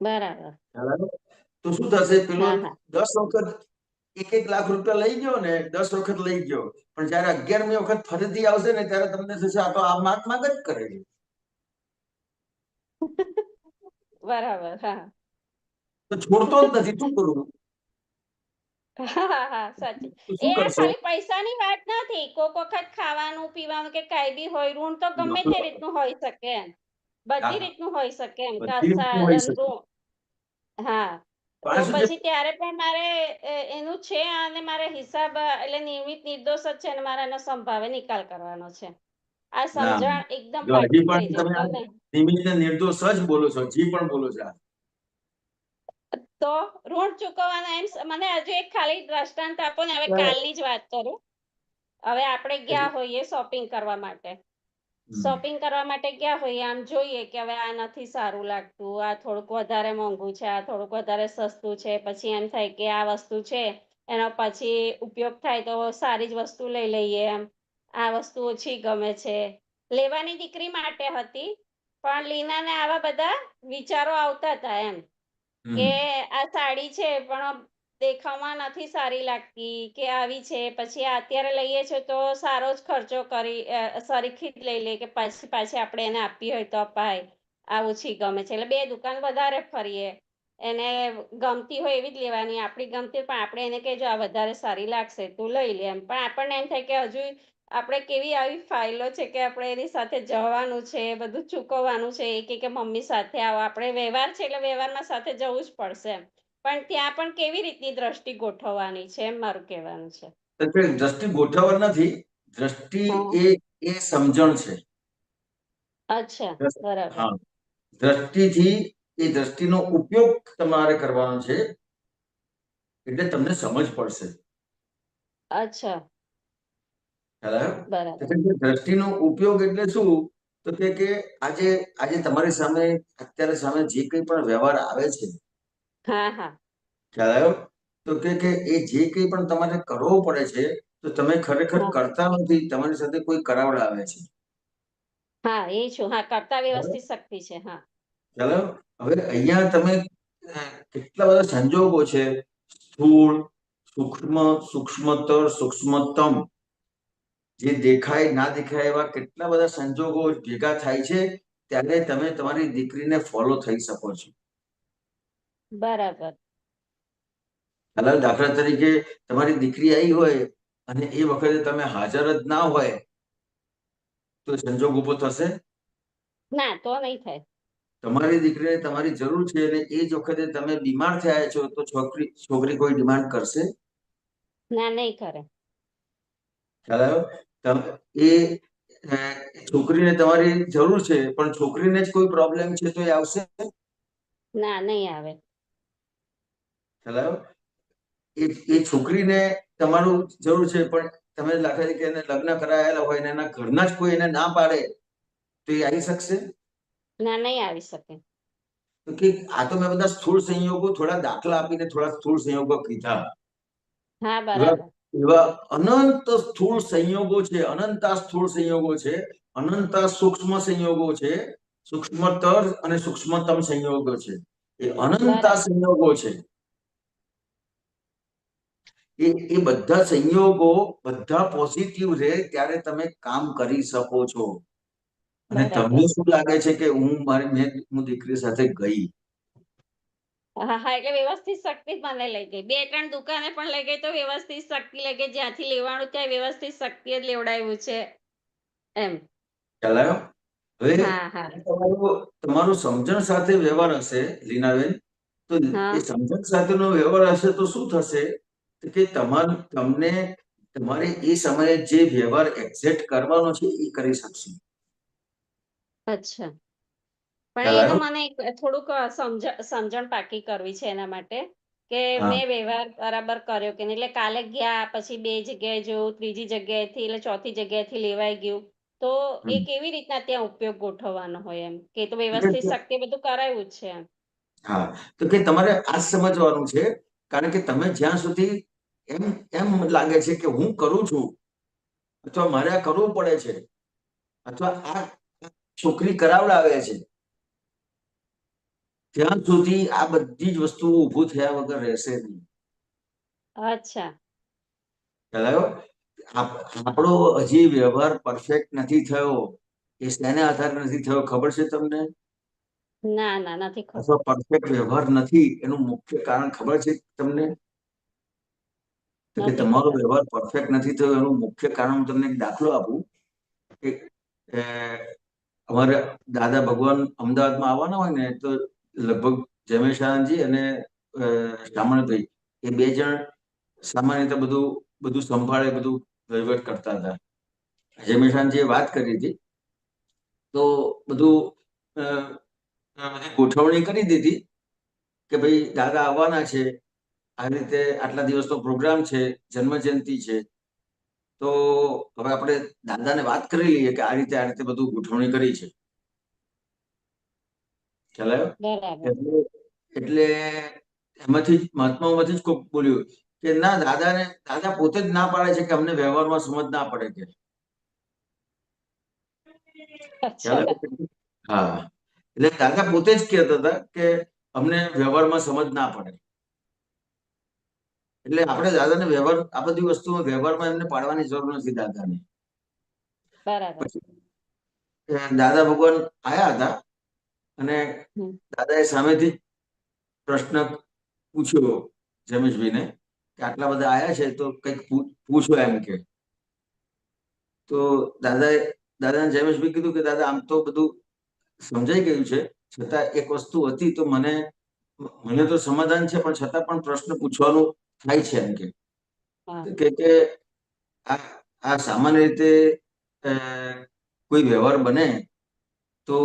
બરાબર. તો શું થશે? પેલો હા, હા. 10 વખત 1 લાખ રૂપિયા લઈ ગયો ને, 10 વખત લઈ ગયો, પણ જયારે 11મી વખત ફરીથી આવશે ને ત્યારે તમને થશે આ તો આ માગ જ કરે છે. બરાબર. હા. તો છોડતો જ નથી, શું કરવું? હા, સાચી. શું એ કરશો? ખાલી પૈસાની વાત નથી, કોક વખત ખાવાનું પીવાનું કે કાંઈ બી હોય, ઋણ તો ગમે તે રીતનું હોઈ શકે એમ, બધી રીતનું હોઈ શકે એમ. હા, તો પછી ત્યારે પણ મારે એનું છે અને મારે હિસાબ એટલે નિયમિત નિર્દોષ જ છે અને મારે એનો સંભાવે નિકાલ કરવાનો છે. આ સમજણ એકદમ હજી પાકી થઈ પણ તમે જાય નિમિત્ત નિર્દોષ જ બોલો છો, હજી પણ બોલો છો. તો ઋણ ચૂકવવાના એમ મને હજુ એક ખાલી દ્રષ્ટાંત આપો ને. હવે કાલની જ વાત કરું. હવે આપણે ગયા હોઈએ શોપિંગ કરવા માટે, ગયા હોઈએ, આમ જોઈએ કે હવે આ નથી સારું લાગતું, આ થોડુંક વધારે મોંઘું છે, આ થોડુંક વધારે સસ્તું છે, પછી એમ થાય કે આ વસ્તુ છે એનો પછી ઉપયોગ થાય તો સારી જ વસ્તુ લઈ લઈએ એમ, આ વસ્તુ ઓછી ગમે છે. લેવાની દીકરી માટે હતી, પણ લીનાને આવા બધા વિચારો આવતા હતા એમ કે આ સાડી છે પણ દેખાવમાં નથી સારી લાગતી, કે આવી છે પછી અત્યારે લઈએ છે તો સારો જ ખર્ચો કરી સરીખી જ લઈ લે કે પાછી આપણે એને આપવી હોય તો અપાય, આ ઓછી ગમે છે એટલે 2 દુકાન વધારે ફરીએ, એને ગમતી હોય એવી જ લેવાની, આપણી ગમતી પણ આપણે એને કહેજો આ વધારે સારી લાગશે તું લઈ લે એમ. પણ આપણને એમ થાય કે હજુ આપણે કેવી આવી ફાઇલો છે કે આપણે એની સાથે જવાનું છે, બધું ચૂકવવાનું છે, કે મમ્મી સાથે આવો, આપણે વ્યવહાર છે એટલે વ્યવહારમાં સાથે જવું જ પડશે એમ. પણ ત્યાં પણ કેવી રીતની દ્રષ્ટિ ગોઠવવાની છે એમ મારું કહેવાનું છે. તો કે દ્રષ્ટિ ગોઠવણ નથી, દ્રષ્ટિ એ સમજણ છે. અચ્છા, બરાબર. હા, દ્રષ્ટિથી એ દ્રષ્ટિનો ઉપયોગ તમારે કરવાનો છે, એટલે તમને સમજ પડશે. અચ્છા, ખ્યાલ આવ્યો? બરાબર. દ્રષ્ટિનો ઉપયોગ એટલે શું? તો કે આજે તમારી સામે અત્યારે સામે જે કંઈ પણ વ્યવહાર આવે છે, હા હા, ખ્યાલ આવ્યો? તો કે એ જે કંઈ પણ તમારે કરવો પડે છે, તો તમે ખરેખર કરતા નથી, તમારી સાથે કોઈ કરાવડાવે છે. હા એ છું. હા, કરતા વ્યવસ્થિત શક્તિ છે. હા, ચાલો, હવે અહીંયા તમે કેટલા બધા સંજોગો છે, સ્થૂળ, સૂક્ષ્મ, સૂક્ષ્મતર, સૂક્ષ્મતમ, જે દેખાય ના દેખાય એવા કેટલા બધા સંજોગો ભેગા થાય છે, ત્યારે તમે તમારી દીકરીને ફોલો થઈ શકો છો. બરાબર. હાલ દાખલા તરીકે તમારી દીકરી આવી હોય અને એ વખતે તમે હાજર જ ના હોય, તો સંજોગ ઉભો થશે? ના, તો નહીં થાય. તમારી દીકરીને તમારી જરૂર છે અને એ જ વખતે તમે બીમાર થયા છો, તો છોકરી કોઈ ડિમાન્ડ કરશે? ના, નહીં કરે. ખ્યાલ આવ્યો? એ છોકરીને તમારી જરૂર છે, પણ છોકરીને જ કોઈ પ્રોબ્લેમ છે તો એ આવશે? ના, નહીં આવે. ખ્યાલ આવ્યો? એ છોકરીને તમારું જરૂર છે, પણ તમે દાખલા તરીકે એને લગ્ન કરાયેલા હોય ને એના ઘરના જ કોઈ એને ના પાડે, તો એ આવી શકશે? ના, નહીં આવી શકે. તો કે આ તો મેં બધા સ્થૂળ સંયોગો, થોડા દાખલા આપીને થોડા સ્થૂળ સંયોગો કીધા. હા, બરાબર. એવા અનંત સ્થૂળ સંયોગો છે, અનંતા સ્થૂળ સંયોગો છે, અનંતા સૂક્ષ્મ સંયોગો છે, સૂક્ષ્મતર અને સૂક્ષ્મતમ સંયોગો છે. એ અનંતા સંયોગો છે. એ બધા સંયોગો બધા પોઝિટિવ રહે ત્યારે તમે કામ કરી શકો છો. અને તમને શું લાગે છે કે હું દીકરી સાથે ગઈ? હા હા, એટલે વ્યવસ્થિત શક્તિ મને લઈ ગઈ. 2-3 દુકાને પણ લઈ ગઈ તો વ્યવસ્થિત શક્તિ લઈ ગઈ. જ્યાંથી લેવાનું ત્યાં વ્યવસ્થિત શક્તિ જ લેવડાવ્યું છે એમ. ખ્યાલ આવ્યો? હવે હા હા, તમારું સમજણ સાથે વ્યવહાર હશે લીનાબેન, તો હા. એ સમજણ સાથેનો વ્યવહાર હશે તો શું થશે કે તમને તમારે એ સમયે જે વ્યવહાર એક્ઝેક્ટ કરવાનો છે એ કરી શકશો. અચ્છા, પણ ખ્યાલ એનું આવ્યો? મને થોડુંક સમજણ પાકી કરવી છે એના માટે કે હા. મેં વ્યવહાર બરાબર કર્યો કે નહીં. એટલે કાલે ગયા પછી 2 જગ્યાએ જોયું, ત્રીજી જગ્યાએથી એટલે ચોથી જગ્યાએથી લેવાઈ ગયું, તો એ કેવી રીતના ત્યાં ઉપયોગ ગોઠવવાનો હોય એમ? કે તો વ્યવસ્થિત શક્તિ બધું કરાયું જ છે એમ. હા, તો કે તમારે આ સમજવાનું છે, કારણ કે તમે જ્યાં સુધી એમ લાગે છે કે હું કરું છું, અથવા મારે આ કરવું પડે છે, અથવા આ છોકરી કરાવડાવે છે, ત્યાં સુધી આ બધી જ વસ્તુઓ ઊભું થયા વગર રહેશે નહીં. અચ્છા, ખ્યાલ આવ્યો? આપણો હજી વ્યવહાર પરફેક્ટ નથી થયો. એ શેના આધારે નથી થયો ખબર છે તમને? ના ના, નથી ખબર. અથવા પરફેક્ટ વ્યવહાર નથી એનું મુખ્ય કારણ ખબર છે તમને? તો કે નથી તમારો ખબર. વ્યવહાર પરફેક્ટ નથી થયો એનું મુખ્ય કારણ હું તમને એક દાખલો આપું કે અમારે દાદા ભગવાન અમદાવાદમાં આવવાના હોય ને, તો લગભગ જમેશાનંદજી અને શામળભાઈ એ 2 જણ સામાન્ય રીતે બધું સંભાળે, બધું વહીવટ કરતા હતા. જમેશાનજીએ વાત કરી હતી, તો બધું ગોઠવણી કરી દીધી કે ભાઈ દાદા આવવાના છે, આ રીતે આટલા દિવસનો પ્રોગ્રામ છે, જન્મ જયંતિ છે, તો હવે આપણે દાદાને વાત કરી લઈએ કે આ રીતે બધું ગોઠવણી કરી છે. ખ્યાલ આવ્યો? બરાબર. એટલે મહાત્માઓમાંથી જ કોઈક બોલ્યું કે ના, દાદા પોતે જ ના પાડે છે કે અમને વ્યવહારમાં સમજ ના પડે કે. ખ્યાલ આવ્યો? હા, એટલે દાદા પોતે જ કહેતા હતા કે અમને વ્યવહારમાં સમજ ના પડે. એટલે આપણે દાદાને આ બધી વસ્તુ વ્યવહારમાં એમને પાડવાની જરૂર નથી દાદાને. બરાબર. દાદા ભગવાન આયા હતા અને દાદાએ સામેથી પ્રશ્ન પૂછ્યો જમેશભાઈને કે આટલા બધા આયા છે તો કંઈક પૂછો એમ કે. તો દાદાને જમેશભાઈ કીધું કે દાદા આમ તો બધું સમજાઈ ગયું છે, છતાં એક વસ્તુ હતી તો મને તો સમાધાન છે, પણ છતાં પણ પ્રશ્ન પૂછવાનું થાય છે એમ કે આ સામાન્ય રીતે કોઈ વ્યવહાર બને તો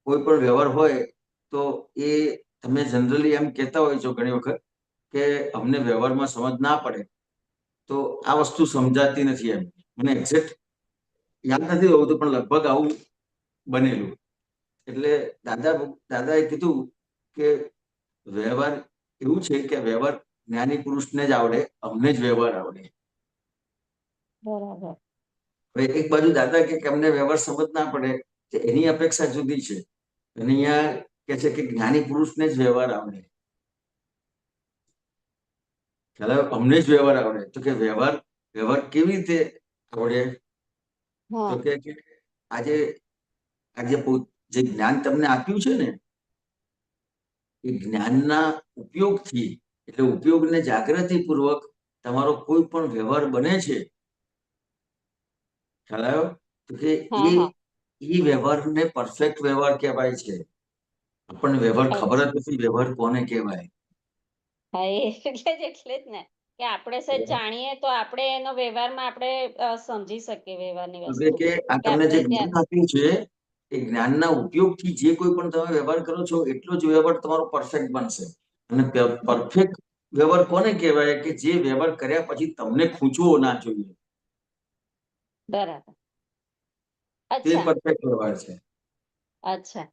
કોઈ પણ વ્યવહાર હોય તો એ તમે જનરલી એમ કહેતા હોય છો ઘણી વખત કે અમને વ્યવહારમાં સમજ ના પડે તો આ વસ્તુ સમજાતી નથી. એમ મને એક્ઝેક્ટ યાદ નથી હોતું પણ લગભગ આવું બનેલું. એટલે દાદાએ કીધું કે વ્યવહાર એવું છે કે વ્યવહાર જ્ઞાની પુરુષને જ આવડે, અમને જ વ્યવહાર આવડે. બરાબર. હવે એક બાજુ દાદા કે અમને વ્યવહાર સમજ ના પડે એની અપેક્ષા જુદી છે, અને અહીંયા કે છે કે જ્ઞાની પુરુષને જ વ્યવહાર આવડે. ખ્યાલ અમને જ વ્યવહાર આવડે. તો કે વ્યવહાર કેવી રીતે આવડે? તો કે આજે જે જ્ઞાન તમને આપ્યું છે ને એ જ્ઞાનના ઉપયોગથી, એટલે ઉપયોગને જાગૃતિ પૂર્વક તમારો કોઈ પણ વ્યવહાર બને છે, ખ્યાલ આવ્યો? તો કે એ વ્યવહારને પરફેક્ટ વ્યવહાર કહેવાય છે. આપણને વ્યવહાર ખબર જ નથી વ્યવહાર કોને કહેવાય. હા, એટલે જ ને કે આપણે સહેજ જાણીએ તો આપણે એનો વ્યવહારમાં આપણે સમજી શકીએ વ્યવહારની વસ્તુ. કે આ તમને જે જ્ઞાન આપ્યું છે એ જ્ઞાનના ઉપયોગથી જે કોઈ પણ તમે વ્યવહાર કરો છો એટલો જ વ્યવહાર તમારો પરફેક્ટ બનશે. અને પરફેક્ટ વ્યવહાર કોને કહેવાય? કે જે વ્યવહાર કર્યા પછી તમને ખૂંચવો ના જોઈએ. બરાબર. તે પરફેક્ટ વ્યવહાર છે. અચ્છા.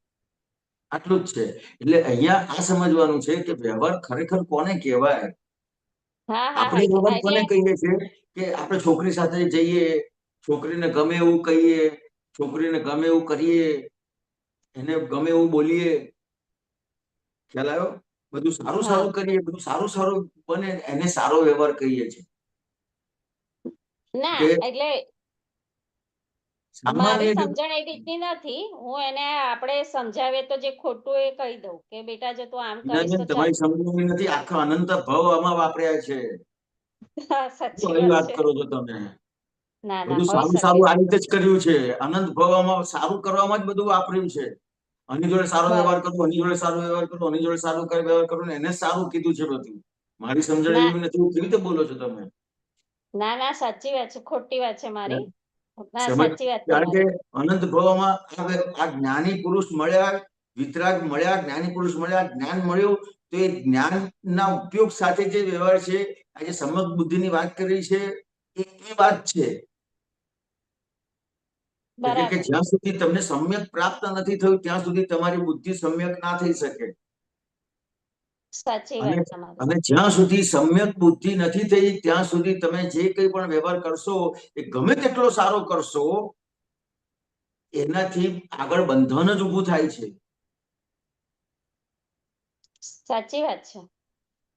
આટલું જ છે. એટલે અહીંયા આ સમજવાનું છે કે વ્યવહાર ખરેખર કોને કહેવાય. આપણે વ્યવહાર કોને કહીએ છીએ? કે આપણે છોકરી સાથે જઈએ, છોકરીને ગમે એવું કહીએ, છોકરીને ગમે એવું કરીએ, એને ગમે એવું બોલીએ, ખ્યાલ આવ્યો? બધું સારું સારું કરીએ, બધું સારું સારું બને, એને સારો વ્યવહાર કહીએ છીએ. ના, એટલે મારી સમજણ એ રીતની નથી. હું એને આપણે સમજાવીએ તો જે ખોટું એ કહી દઉં કે બેટા જો તું આમ કરીશ તો તમારી સમજણ નથી. આખા અનંત ભાવ આમાં વાપર્યા છે. સાચી વાત કરો છો તમે. ના બધું સારું સારું આ રીતે જ કર્યું છે. અનંત ભાવમાં સારું કરવામાં જ બધું વાપર્યું છે. આની જોડે સારો વ્યવહાર કરો, આની જોડે સારો વ્યવહાર કરો, આની જોડે સારું વ્યવહાર કરો, એને સારું કીધું છે બધું. મારી સમજણ એવી નથી. કેવી રીતે બોલો છો તમે? ના ના, સાચી વાત છે. ખોટી વાત છે મારી. કારણ કે અનંત ભાવમાં આ જ્ઞાની પુરુષ મળ્યા, વિતરાગ મળ્યા, જ્ઞાની પુરુષ મળ્યા, જ્ઞાન મળ્યું, તો એ જ્ઞાનના ઉપયોગ સાથે જે વ્યવહાર છે, આજે સમજ બુદ્ધિની વાત કરી છે, એ વાત છે. કે જ્યાં સુધી તમને સમ્યક પ્રાપ્ત નથી થયું ત્યાં સુધી તમારી બુદ્ધિ સમ્યક ના થઈ શકે. અને જ્યાં સુધી સમ્યક બુદ્ધિ નથી થઈ ત્યાં સુધી તમે જે કંઈ પણ વ્યવહાર કરશો એ ગમે તેટલો સારો કરશો, એનાથી આગળ બંધન જ ઊભું થાય છે. સાચી વાત છે.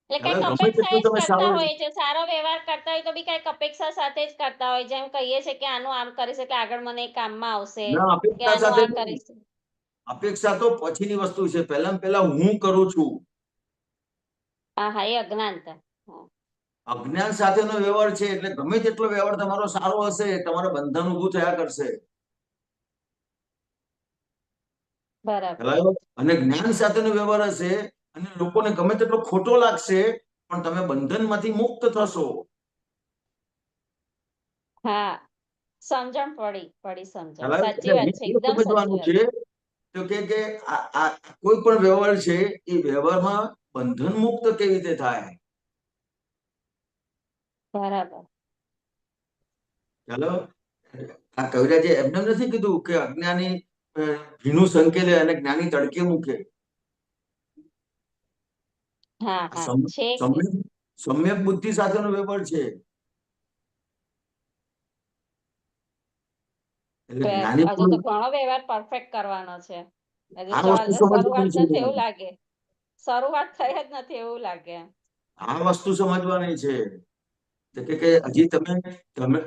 એટલે કઈક અપેક્ષા જ કરતા હોય છે. સારો વ્યવહાર કરતા હોય તો બી કઈક અપેક્ષા સાથે જ કરતા હોય. જેમ કહીએ છે કે આનું આમ કરી શકે, આગળ મને કામમાં આવશે, કે આનું આ કરીશ. અપેક્ષા તો પછીની વસ્તુ છે. પહેલા હું કરું છું. હા, એ અજ્ઞાનતા. અજ્ઞાન સાથેનો વ્યવહાર છે. એટલે ગમે તેટલો વ્યવહાર તમારો સારો હશે, તમારો બંધન ઊભું થયા કરશે. બરાબર. અને જ્ઞાન સાથેનો વ્યવહાર હશે અને લોકોને ગમે તેટલો ખોટો લાગશે પણ તમે બંધનમાંથી મુક્ત થશો. હા, સમજણ પડી સમજણ. સાચી વાત છે. એકદમ સમજવાનું છે. તો કે આ કોઈ પણ વ્યવહાર છે એ વ્યવહારમાં બંધન મુક્ત કેવી રીતે થાય? બરાબર. ચાલો, આ કવિરાજે એમને નથી કીધું કે અજ્ઞાની ભીનું સંકેલે અને જ્ઞાની તડકે મૂકે. સમ્યક બુદ્ધિ સાથેનો વ્યવહાર છે. હજુ તો ઘણો વ્યવહાર પરફેક્ટ કરવાનો છે. શરૂઆત નથી એવું લાગે. શરૂઆત થઈ જ નથી એવું લાગે. આ વસ્તુ સમજવાની છે કે હજી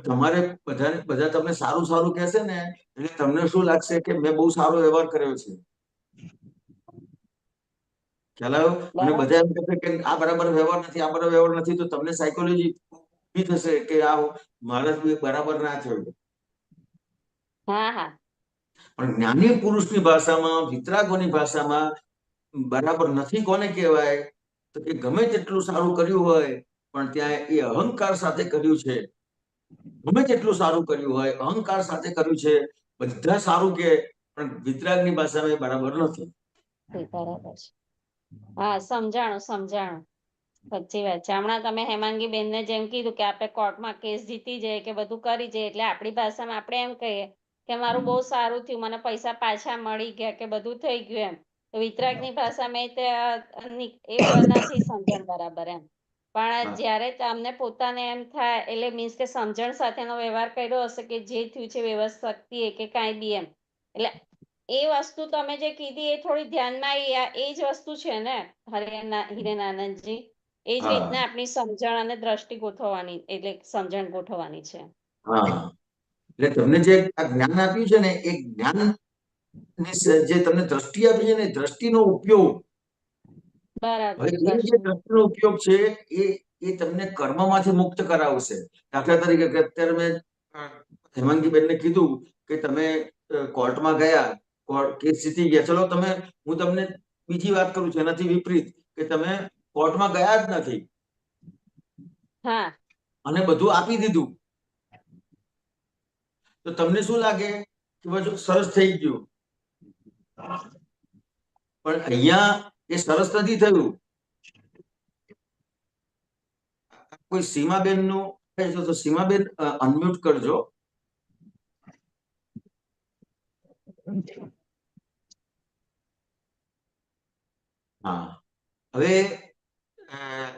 તમારે બધા તમને સારું સારું કહેશે ને એટલે તમને શું લાગશે કે મેં બહુ સારો વ્યવહાર કર્યો છે. ખ્યાલ આવ્યો? અને બધા એમ કહેશે કે આ બરાબર વ્યવહાર નથી, આ બરાબર વ્યવહાર નથી, તો તમને સાયકોલોજી ઉભી થશે કે આ મારા બરાબર ના થયું. પણ જ્ઞાની પુરુષની ભાષામાં, વિતરાગોની ભાષામાં બરાબર નથી કોને કહેવાય? તો કે ગમે તેટલું સારું કર્યું હોય પણ ત્યાં એ અહંકાર સાથે કર્યું છે. ગમે તેટલું સારું કર્યું હોય, અહંકાર સાથે કર્યું છે, બધા સારું કે, પણ વિતરાગની ભાષામાં એ બરાબર નથી. બરાબર છે. હા, સમજાણું. સાચી વાત છે. હમણાં તમે હેમાંગી બેનને જેમ કીધું કે આપણે કોર્ટમાં કેસ જીતી જઈએ કે બધું કરી જઈએ, એટલે આપણી ભાષામાં આપણે એમ કહીએ કે મારું બહુ સારું થયું, મને પૈસા પાછા મળી ગયા કે બધું થઈ ગયું એમ. તો વિતરાગની ભાષામાં એ નથી સમજણ બરાબર એમ. પણ જ્યારે તમને પોતાને એમ થાય, એટલે મીન્સ કે સમજણ સાથેનો વ્યવહાર કર્યો હશે કે જે થયું છે વ્યવસ્થિત કે કાંઈ બી એમ, એટલે એ વસ્તુ તમે જે કીધી એ થોડી ધ્યાનમાં એ જ વસ્તુ છે ને હિરેનાનંદજી. એ જ રીતના આપણી સમજણ અને દ્રષ્ટિ ગોઠવવાની, એટલે સમજણ ગોઠવવાની છે. હા, એટલે તમને જે આ જ્ઞાન આપ્યું છે ને, એ જ્ઞાન જે તમને દ્રષ્ટિ આપી છે ને, દ્રષ્ટિનો ઉપયોગ, બરાબર, હવે એ જે દ્રષ્ટિનો ઉપયોગ છે એ તમને કર્મમાંથી મુક્ત કરાવશે. દાખલા તરીકે કે અત્યારે મેં હેમાંગીબેનને કીધું કે તમે કોર્ટમાં ગયા, કેસ જીતી ગયા, ચલો હું તમને બીજી વાત કરું છું એનાથી વિપરીત, કે તમે કોર્ટમાં ગયા જ નથી અને બધું આપી દીધું, તો તમને શું લાગે કે બધું સરસ થઈ ગયું? પણ અહીંયા એ સરસ નથી થયું. કોઈ સીમાબેન નું તો સીમાબેન અનમ્યુટ કરજો. હા, હવે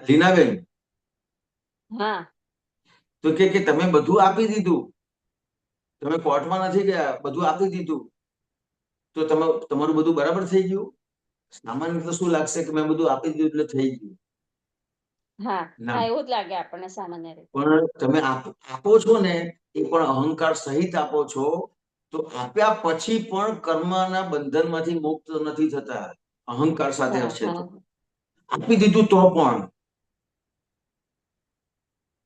લીનાબેન તો કે તમે બધું આપી દીધું, તમે કોર્ટમાં નથી ગયા, બધું આપી દીધું, તો તમારું બધું બરાબર થઈ ગયું? સામાન્ય રીતે શું લાગશે કે મેં બધું આપી દીધું એટલે થઈ ગયું. એવું જ લાગે આપણને સામાન્ય રીતે. પણ તમે આપો છો ને, એ પણ અહંકાર સહિત આપો છો, તો આપ્યા પછી પણ કર્મના બંધનમાંથી મુક્ત નથી થતા. અહંકાર સાથે હશે તો આપી દીધું તો પણ.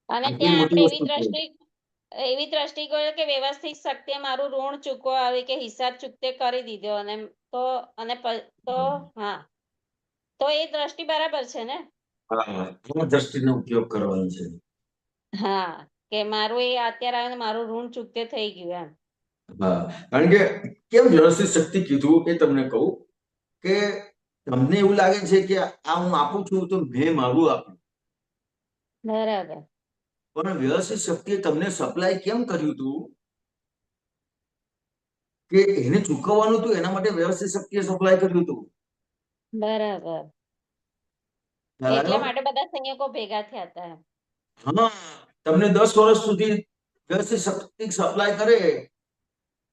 અને ત્યાં આપણે એવી દ્રષ્ટિ ગયો કે વ્યવસ્થિત શક્તિએ મારું ઋણ ચૂકવા આવી કે હિસાબ ચૂકતે કરી દીધો, અને તો એ દ્રષ્ટિ બરાબર છે ને? હા, દ્રષ્ટિનો ઉપયોગ કરવાનો છે. હા, કે મારું એ અત્યારે આવે મારું ઋણ ચૂકતે થઈ ગયું એમ. હા, કારણ કે કેમ વ્યવસ્થિત શક્તિ કીધું એ તમને કહું કે તમને એવું લાગે છે કે આ હું આપું છું તો મેં મારું આપ્યું. બરાબર. પણ વ્યવસ્થિત શક્તિએ તમને સપ્લાય કેમ કર્યું હતું કે એને ચૂકવવાનું હતું, એના માટે વ્યવસ્થિત શક્તિએ સપ્લાય કર્યું હતું. બરાબર. એટલા માટે બધા સંયોગો ભેગા થયા હતા. હા, તમને 10 વર્ષ સુધી વ્યવસ્થિત શક્તિ સપ્લાય કરે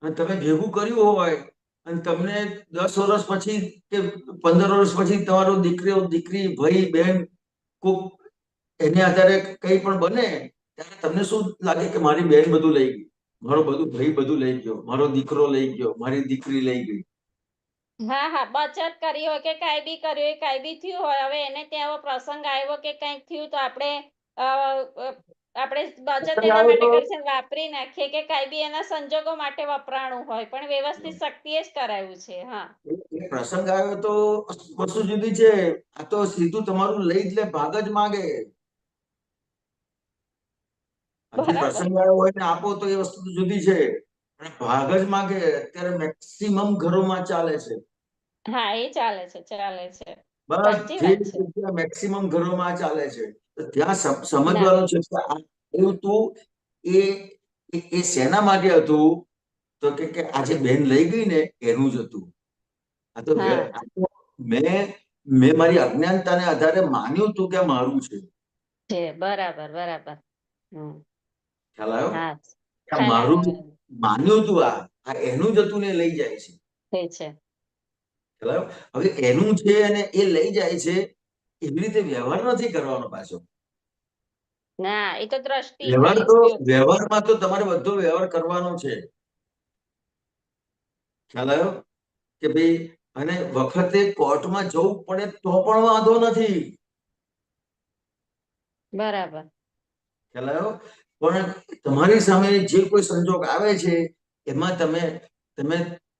અને તમે ભેગું કર્યું હોય, અને તમને 10 વર્ષ પછી કે 15 વર્ષ પછી તમારો દીકરી, ભાઈ, બહેન કોક એને આધારે કઈ પણ બને, ત્યારે તમને શું લાગે કે મારી બહેન બધું લઈ ગઈ, મારો ભાઈ બધું લઈ ગયો, મારો દીકરો લઈ ગયો, મારી દીકરી લઈ ગઈ. હા, બચત કરી હોય કે કાંઈ બી કર્યું હોય, કાંઈ બી થયું હોય, હવે એને ત્યાં એવો પ્રસંગ આવ્યો કે કંઈક થયું તો આપણે બચત એના માટે કરી વાપરી નાખીએ કે કાંઈ બી એના સંજોગો માટે વપરાણું હોય, પણ વ્યવસ્થિત શક્તિએ જ કરાયું છે. હા, પ્રસંગ આવ્યો તો વસ્તુ જુદી છે. આ તો સીધું તમારું લઈ જ લે, ભાગ જ માગે. પ્રસંગ આવ્યો હોય ને આપો તો એ વસ્તુ જુદી છે, ભાગ જ માગે. અત્યારે મેક્સિમમ ઘરોમાં ચાલે છે. હા, એ ચાલે છે. બસ મેક્સિમમ ઘરોમાં ચાલે છે. ત્યાં સમજવાનું છે કે એવું તું એ શેના માટે હતું, તો કે આજે બેન લઈ ગઈ ને એનું જ હતું. આ તો મેં મારી અજ્ઞાનતાને આધારે માન્યું હતું કે મારું છે. બરાબર. ખ્યાલ આવ્યો? મારું માન્યું હતું, આ એનું જ હતું ને લઈ જાય છે. હવે એનું છે અને એ લઈ જાય છે, એવી રીતે વ્યવહાર નથી કરવાનો પાછો. ના, એ તો દ્રષ્ટિ. વ્યવહારમાં તો તમારે બધો વ્યવહાર કરવાનો છે. ખ્યાલ આવ્યો કે ભાઈ? અને વખતે કોર્ટમાં જવું પડે તો પણ વાંધો નથી. બરાબર. ખ્યાલ આવ્યો? પણ તમારી સામે જે કોઈ સંજોગ આવે છે, એમાં તમે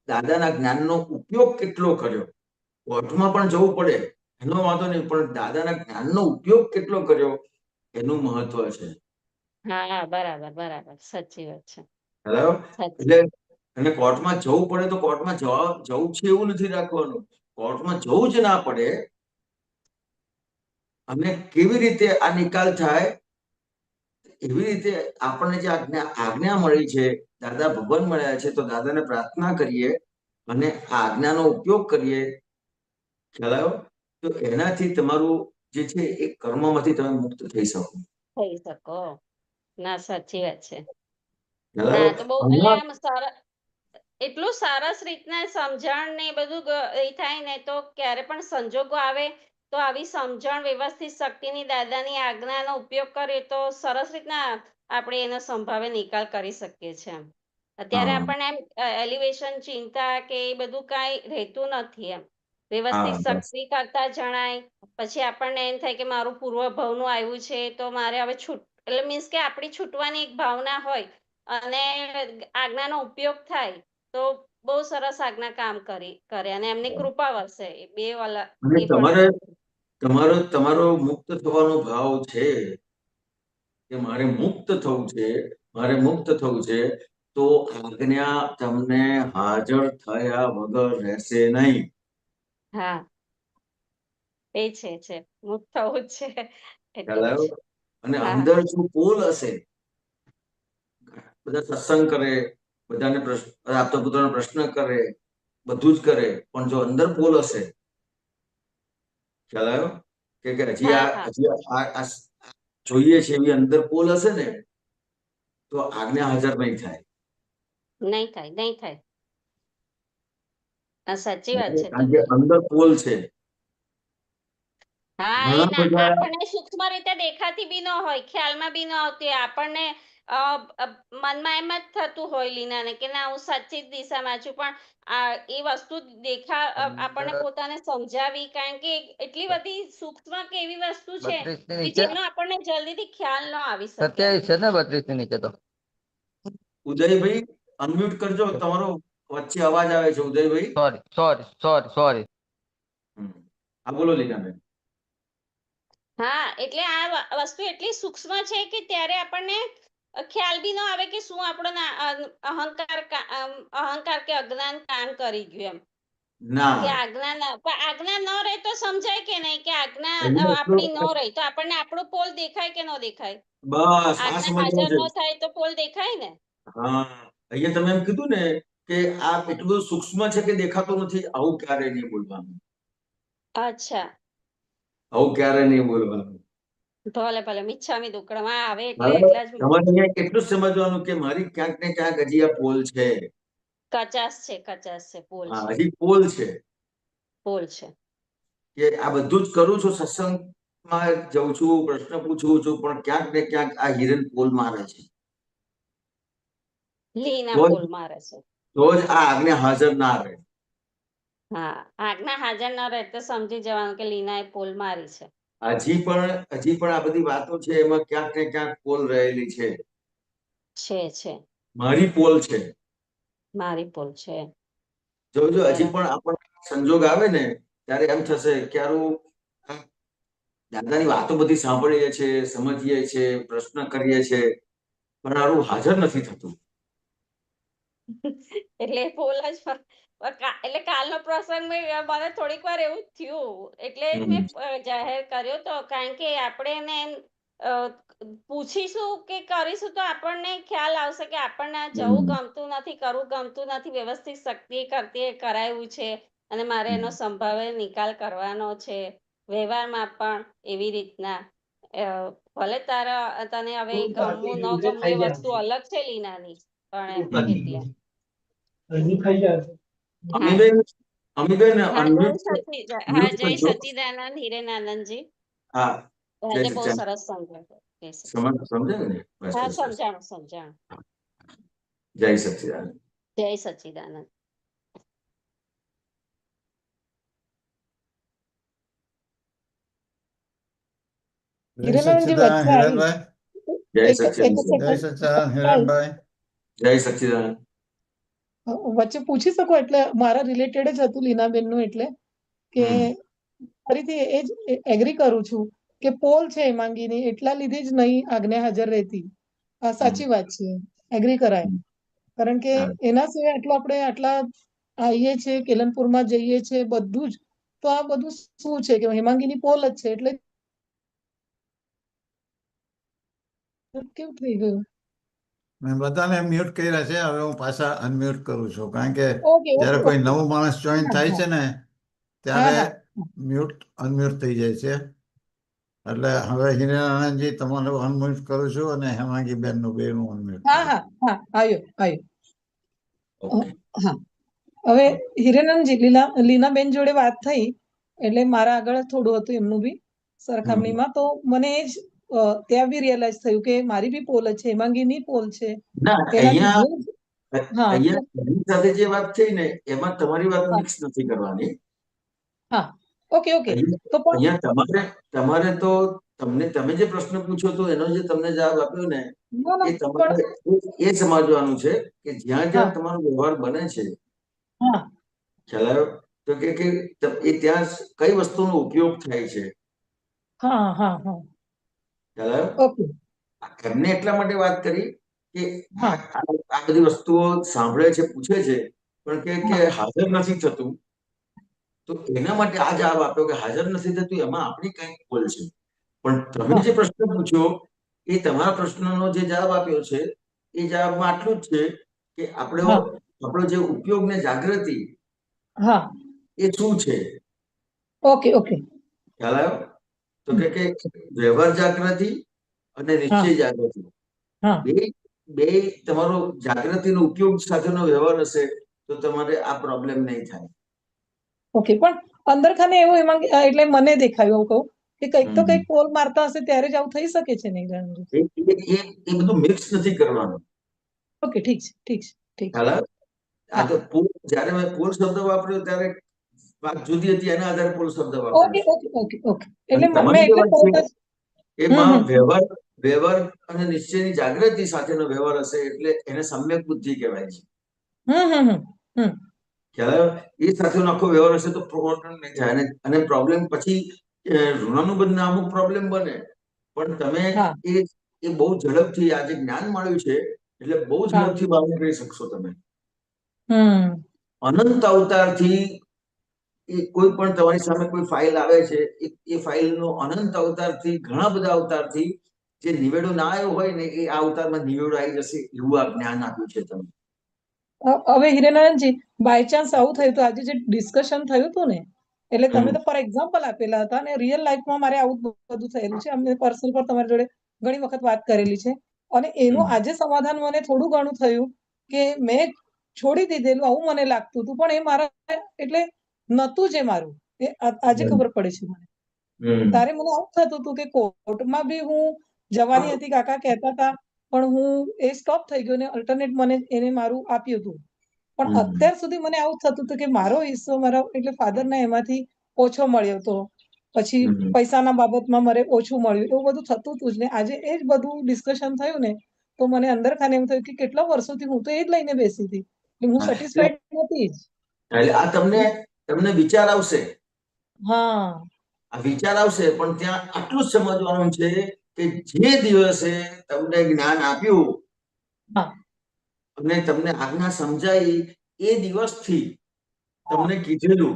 દાદાના જ્ઞાનનો ઉપયોગ કેટલો કર્યો. કોર્ટમાં પણ જવું પડે એનો વાંધો નહીં, પણ દાદાના જ્ઞાનનો ઉપયોગ કેટલો કર્યો એનું મહત્વ છે. હા બરાબર બરાબર સાચી વાત છે. બરાબર? સાચી એટલે અને કોર્ટમાં જવું પડે તો કોર્ટમાં જવું છે એવું નથી રાખવાનું. કોર્ટમાં જવું જ ના પડે અને કેવી રીતે આ નિકાલ થાય એવી રીતે આપણને જે આજ્ઞા મળી છે, દાદા ભગવાન મળ્યા છે, તો દાદાને પ્રાર્થના કરીએ અને આ આજ્ઞાનો ઉપયોગ કરીએ. ખ્યાલ આવ્યો? તો એનાથી તમારું જે છે એ કર્મમાંથી તમે મુક્ત થઈ શકો. થઈ શકો. ના સાચી વાત છે. ખ્યાલ ના આવ્યો? તો બહુ એટલે આમ એટલું સરસ રીતના સમજણ ને બધું એ થાય ને તો ક્યારે પણ સંજોગો આવે તો આવી સમજણ વ્યવસ્થિત શક્તિની દાદાની આજ્ઞાનો ઉપયોગ કરીએ તો સરસ રીતના આપણે એનો સંભાવે નિકાલ કરી શકીએ છીએ. અત્યારે હા આપણને એમ એલિવેશન ચિંતા કે એ બધું કાંઈ રહેતું નથી એમ. વ્યવસ્થિત હા બસ શક્તિ કરતા જણાય. પછી આપણને એમ થાય કે મારું પૂર્વભવનું આવ્યું છે તો મારે હવે એટલે મીન્સ કે આપણી છૂટવાની એક ભાવના હોય અને આજ્ઞાનો ઉપયોગ થાય તો બહુ સરસ આજ્ઞા કામ કરે અને એમની કૃપા વરસે. બે વાલા અને એ પણ નથી. તમારો મુક્ત થવાનો ભાવ છે કે મારે મુક્ત થવું છે, મારે મુક્ત થવું છે, તો આજ્ઞા તમને હાજર થયા વગર રહેશે નહીં. હા એ છે મુક્ત થવું જ છે ખ્યાલ એટલે જ. આવ્યો? અને હા અંદર જો પોલ હશે, બધા સત્સંગ કરે, બધાને આપતા પુત્રનો પ્રશ્ન કરે, બધું જ કરે, પણ જો અંદર પોલ હશે, ખ્યાલ આવ્યો? કે હા હજી આ જોઈએ છે એવી અંદર પોલ હશે ને તો આજ્ઞા હાજર નહીં થાય. નહીં થાય નહીં થાય. આ સાચી વાત છે કારણ કે તમારી. અંદર પોલ છે. હા એ ઘણા ના બધા આપણને સૂક્ષ્મ રીતે દેખાતી બી ન હોય, ખ્યાલમાં બી ન આવતી હોય. આપણને મનમાં એમ જ થતું હોય લીનાને કે ના હું સાચી જ દિશામાં છું, પણ એ વસ્તુ આપણને પોતાને સમજાવી, કારણ કે એટલી બધી સૂક્ષ્મ કે એવી વસ્તુ છે કે જેનો આપણને જલ્દીથી ખ્યાલ ન આવી શકે. 27 છે ને 32 ની નીચે તો. ઉદયભાઈ અનમ્યુટ કરજો, તમારો વચ્ચે અવાજ આવે છે ઉદયભાઈ. સોરી. હા બોલો લીનાબેન. હા એટલે આ વસ્તુ એટલી સૂક્ષ્મ છે કે ત્યારે આપણને ખ્યાલ બી ન આવે કે શું આપણો અહંકાર કે અજ્ઞાન કામ કરી ગયું એમ. કે ના આજ્ઞા ન રહે તો સમજાય કે નહીં કે આજ્ઞા અહીંયા આપણી ન એટલું રહી તો આપણને આપણું પોલ દેખાય કે ન દેખાય. બસ આ આજ્ઞા સમજવું હાજર છે. ન થાય તો પોલ દેખાય ને. હા અહીંયા તમે એમ કીધું ને કે આ એટલું બધું સૂક્ષ્મ છે કે દેખાતું નથી, આવું ક્યારે નહીં બોલવાનું. અચ્છા આવું ક્યારે નહીં બોલવાનું. ભલે મિચ્છામી દુક્કડમ આવે એટલે બરાબર? એટલા જ તમારે અહીંયા એટલું જ સમજવાનું કે મારી ક્યાંક ને ક્યાંક હજી આ પોલ છે. કચાસ છે પોલ હા છે. હજી પોલ છે પોલ છે. કે આ બધું જ કરું છું, સત્સંગમાં જઉં છું, પ્રશ્ન પૂછું છું, પણ ક્યાંક ને ક્યાંક આ હિરન પોલ મારે છે. લીના તો પોલ મારે છે. જ આ આજ્ઞા હાજર ના રહે. હા આજ્ઞા હાજર ન રહે તો સમજી જવાનું કે લીના એ પોલ મારી છે. હજી પણ આ બધી વાતો છે એમાં ક્યાંક ને ક્યાંક પોલ રહેલી છે. મારી પોલ છે. મારી પોલ છે. જોજો હજી બરાબર પણ આપણને સંજોગ આવે ને ત્યારે એમ થશે કે દાદાની વાતો બધી સાંભળીએ છીએ, સમજીએ છીએ, પ્રશ્ન કરીએ છીએ, પણ આવું હાજર નથી થતું. એટલે પોલ જ એટલે કાલનો પ્રસંગ મને થોડીક વાર એવું થયું એટલે જ મેં જાહેર કર્યો તો, કારણ કે આપણે પૂછીશું કે કરીશું તો આપણને ખ્યાલ આવશે કે આપણને જવું ગમતું નથી, કરવું ગમતું નથી, વ્યવસ્થિત શક્તિ કરતી કરાયું છે અને મારે એનો સંભાવે નિકાલ કરવાનો છે વ્યવહારમાં પણ એવી રીતના. ભલે તને હવે ગમવું ન ગમવું એ વસ્તુ અલગ છે લીનાની, પણ એટલે અમીબેન જય સચિદાનંદ હિરેનાનંદજી. હા આજે બહુ સરસ સમજાય ને? હા સમજાણું. જય સચિદાનંદ. જય સચિદાનંદ. હિરેનંદજી વચ્ચે આવી. જય સચિદાનંદ હિરેનભાઈ જય સચિદાનંદ. વચ્ચે પૂછી શકો? એટલે મારા રિલેટેડ જ હતું લીનાબેન નું, એટલે કે ફરીથી એ જ એગ્રી કરું છું કે પોલ છે હેમાંગીની એટલા લીધે જ નહીં આજ્ઞા હાજર રહેતી. આ સાચી વાત છે, એગ્રી કરાય. કારણ કે એના સિવાય આટલું આપણે આટલા આવીએ છીએ, કેલનપુરમાં જઈએ છીએ, બધું જ. તો આ બધું શું છે કે હેમાંગીની પોલ જ છે એટલે કેવું થઈ ગયું? મેં બધાને મ્યુટ કર્યા છે, હવે હું પાછા અનમ્યુટ કરું છું, કારણ કે ઓકે જ્યારે ઓકે કોઈ નવું માણસ જોઈન હા, થાય હા. છે ને હા ત્યારે હા મ્યુટ અનમ્યુટ થઈ જાય છે. એટલે હવે હિરેનાનંદજી તમારું અનમ્યુટ કરું છું અને હેમાંગી બેનનું બેનું અનમ્યુટ હા કરું. હા હા આવ્યો આવ્યો. ઓકે. હા હવે હિરેનંદજી લીનાબેન જોડે વાત થઈ એટલે મારા આગળ થોડું હતું એમનું બી સરખામણીમાં, તો મને એ જ ત્યાં બી રિયલાઇઝ થયું કે મારી બી પોલ જ છે, હેમાંગીની પોલ છે. ના, એના અહીંયા લીધે જ હા એની સાથે જે વાત થઈ ને એમાં તમારી વાત હા મિક્સ નથી કરવાની. હા ઓકે ઓકે. અહીંયા તો પણ અહીંયા તમારે તો તમે જે પ્રશ્ન પૂછો તો એનો જે તમને જવાબ આપ્યો ને ના ના એ પણ તમારે એ સમજવાનું છે કે જ્યાં હા જ્યાં તમારો વ્યવહાર બને છે, હા ખ્યાલ આવ્યો? તો કે એ ત્યાં કઈ વસ્તુનો ઉપયોગ થાય છે, હા હા હા ખ્યાલ આવ્યો? ઓકે એમને એટલા માટે વાત કરી કે હા આ બધી વસ્તુઓ સાંભળે છે, પૂછે છે, પણ કે હા હાજર નથી થતું. તો એના માટે આ જવાબ આપ્યો કે હાજર નથી થતું એમાં આપણી કઈ ભૂલ છે. પણ તમે હા જે પ્રશ્ન પૂછ્યો એ તમારા પ્રશ્નનો જે જવાબ આપ્યો છે એ જવાબમાં આટલું જ છે કે હા આપણો જે ઉપયોગ ને જાગૃતિ હા એ શું છે, ઓકે ઓકે ખ્યાલ આવ્યો? તો કે વ્યવહાર જાગૃતિ અને હા નિશ્ચય જાગૃતિ હા બે બે તમારો જાગૃતિનો ઉપયોગ સાથેનો વ્યવહાર હશે તો તમારે આ પ્રોબ્લેમ નહીં થાય. ઓકે પણ અંદર ખાને એવું એમાં એટલે મને દેખાયું એવું કહું કે કંઈક તો કંઈક પોલ મારતા હશે ત્યારે જ આવું થઈ શકે છે નહીં જાણવું. એ બધું મિક્સ નથી કરવાનું. ઓકે ઠીક છે ઠીક છે ઠીક છે. ખ્યાલ આવ્યો? આ હા તો જયારે મેં પુલ શબ્દ વાપર્યો ત્યારે વાત જુદી હતી, એના આધારે પુલ શબ્દ ઓકે વાપર્યો ઓકે ઓકે ઓકે છે. એટલે અને મેં તમારી જે એટલે વાત તરત છે જ એમાં વ્યવહાર અને નિશ્ચયની જાગૃતિ સાથેનો વ્યવહાર હશે એટલે એને સમ્યક બુદ્ધિ કહેવાય છે. હમ હમ હમ હમ ખ્યાલ આવ્યો? એ સાથેનો આખો વ્યવહાર હશે તો પ્રોબ્લેમ નહીં થાય. અને પ્રોબ્લેમ પછી ઋણાનુબંધના અમુક પ્રોબ્લેમ બને, પણ તમે હા એ બહુ ઝડપથી આજે જ્ઞાન મળ્યું છે એટલે બહુ હા ઝડપથી બહાર નીકળી શકશો તમે. હમ અનંત અવતારથી કોઈ પણ તમારી સામે કોઈ ફાઇલ આવે છે એ ફાઇલનો અનંત અવતારથી ઘણા બધા અવતારથી જે નિવેડો ના આવ્યો હોય ને એ આ અવતારમાં નિવેડો આવી જશે એવું આ જ્ઞાન આપ્યું છે તમને. હવે હિરેનાનંદજી બાય ચાન્સ આવું થયું તો આજે જે ડિસ્કશન થયું હતું ને એટલે તમે તો ફોર એક્ઝામ્પલ આપેલા હતા અને રિયલ લાઈફમાં મારે આવું બધું થયેલું છે. અમને પર્સનલ પર તમારી જોડે ઘણી વખત વાત કરેલી છે અને એનું આજે સમાધાન મને થોડું ઘણું થયું કે મેં છોડી દીધેલું આવું મને લાગતું હતું પણ એ મારા એટલે નતું જે મારું એ આજે ખબર પડે છે મને. તારે મને આવું થતું હતું કે કોર્ટમાં બી હું જવાની હતી, કાકા કહેતા હતા, પણ હું એ સ્ટોપ થઈ ગયો ને અલ્ટરનેટ મને એને મારું આપ્યું હતું. પણ અત્યાર સુધી મને આવું થતું હતું કે મારો હિસ્સો મારા એટલે ફાધરના એમાંથી ઓછો મળ્યો હતો, પછી પૈસાના બાબતમાં મારે ઓછું મળ્યું, એવું બધું થતું હતું જ ને. આજે એ જ બધું ડિસ્કશન થયું ને તો મને અંદર ખાને એમ થયું કે કેટલા વર્ષોથી હું તો એ જ લઈને બેસી હતી, હું સેટિસ્ફાઈડ નથી જ. એટલે આ તમને વિચાર આવશે, હા આ વિચાર આવશે, પણ ત્યાં આટલું જ સમજવાનું છે કે જે દિવસે તમને જ્ઞાન આપ્યું હા અને તમને આજ્ઞા સમજાઈ એ દિવસથી તમને કીધેલું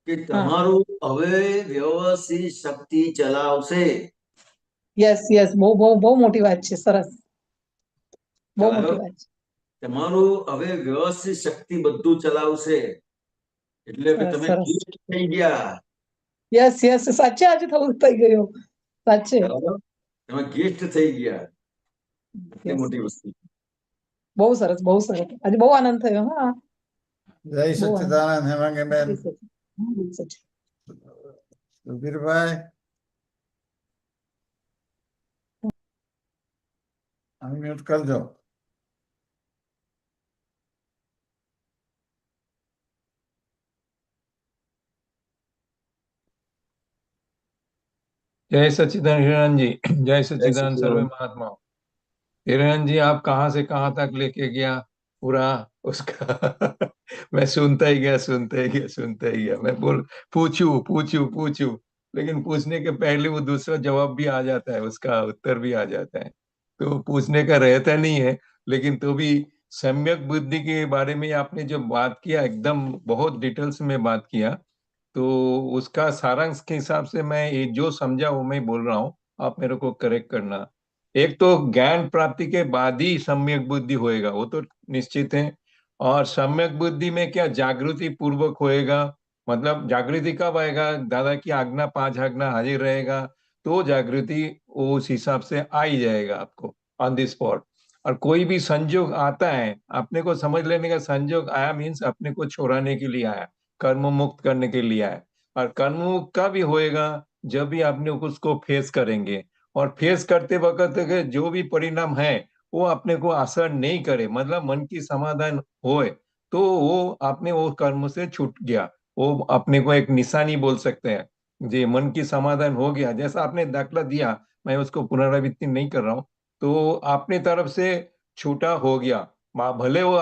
કે તમારું હવે વ્યવસ્થિત શક્તિ ચલાવશે. યસ યસ બહુ બહુ બહુ મોટી વાત છે. સરસ, બહુ મોટી વાત છે. તમારું હવે વ્યવસ્થિત શક્તિ બધું ચલાવશે એટલે કે સરસ તમે સરસ ગિફ્ટ થઈ ગયા. યસ યસ સાચે આજે થવું થઈ ગયું સાચે. તમે ગિફ્ટ થઈ ગયા. આટલી યસ મોટી યસ વસ્તુ. બહુ સરસ બહુ સરસ. આજે બહુ આનંદ થયો. હા જય બહુ આનંદ. સચ્ચિદાનંદ હેમાંગીબેન. સચિન. સુધીરભાઈ અનમ્યુટ કરજો. जय सच्चिदानंद हिरण जी, जय सच्चिदानंद सर्वे સચ્ચિદાનંद. महात्माओं। हिरण जी आप कहाँ से कहाँ तक लेके गया पूरा उसका मैं सुनता ही गया। मैं पूछूं। लेकिन पूछने के पहले वो दूसरा जवाब भी आ जाता है, उसका उत्तर भी आ जाता है, तो पूछने का रहता नहीं है। लेकिन तो भी सम्यक बुद्धि के बारे में आपने जो बात किया, एकदम बहुत डिटेल्स में बात किया, तो उसका सारांश के हिसाब से मैं ये जो समझा वो मैं बोल रहा हूँ, आप मेरे को करेक्ट करना। एक तो ज्ञान प्राप्ति के बाद ही सम्यक बुद्धि होएगा, वो तो निश्चित है। और सम्यक बुद्धि में क्या जागृति पूर्वक होएगा, मतलब जागृति कब आएगा, दादा की आज्ञा 5 आज्ञा हाजिर रहेगा, तो जागृति वो उस हिसाब से आ ही जाएगा आपको ऑन द स्पॉट। और कोई भी संजोग आता है, अपने को समझ लेने का, संजोग आया मीन्स अपने को छोड़ाने के लिए आया, कर्म मुक्त करने के लिए आया। और कर्म मुक्त का भी होएगा जब भी आपने उसको फेस करेंगे, और फेस करते वक्त के जो भी परिणाम है वो अपने को असर नहीं करे, मतलब मन की समाधान होए, तो वो आपने वो कर्म से छूट गया, वो अपने को एक निशानी बोल सकते हैं, जी मन की समाधान हो गया। जैसा आपने दाखला दिया, मैं उसको पुनरावृत्ति नहीं कर रहा हूँ, तो अपने तरफ से छूटा हो गया। भले वो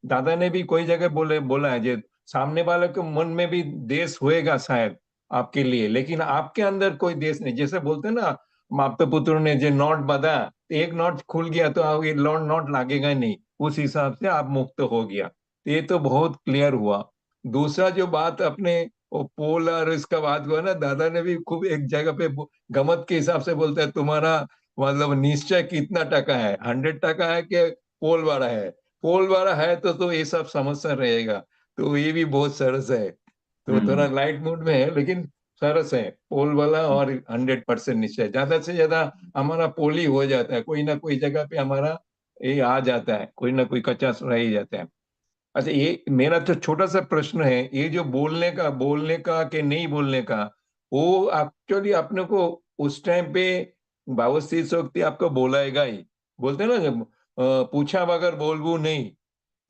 दादा ने भी कोई जगह बोला है, जे सामने वाले के मन में भी देश होएगा शायद आपके लिए, लेकिन आपके अंदर कोई देश नहीं। जैसे बोलते हैं ना, मापे पुत्र ने जो नॉट बंधा, एक नॉट खुल गया तो अब ये नॉट लागेगा नहीं, उस हिसाब से आप मुक्त हो गया। तो ये तो बहुत क्लियर हुआ। दूसरा जो बात अपने वो पोल और इसका बात हुआ ना, दादा ने भी खूब एक जगह पे गमत के हिसाब से बोलता है, तुम्हारा मतलब निश्चय कितना टका है, 100 टका है कि पोल वाला है, पोल वाला है तो ये सब समस्या रहेगा। तो ये भी बहुत सरस है, तो थोड़ा लाइट मूड में है लेकिन सरस है पोल वाला। और 100% निश्चय, ज्यादा से ज्यादा हमारा पोल ही हो जाता है, कोई ना कोई जगह पे हमारा ये आ जाता है, कोई ना कोई कच्चा रह ही जाता है। अच्छा, ये मेरा तो छोटा सा प्रश्न है, ये जो बोलने का कि नहीं बोलने का, वो एक्चुअली अपने को उस टाइम पे भावस्थित शक्ति आपको बोलाएगा ही। बोलते हैं ना, जब पूछा बगैर बोलबू नहीं,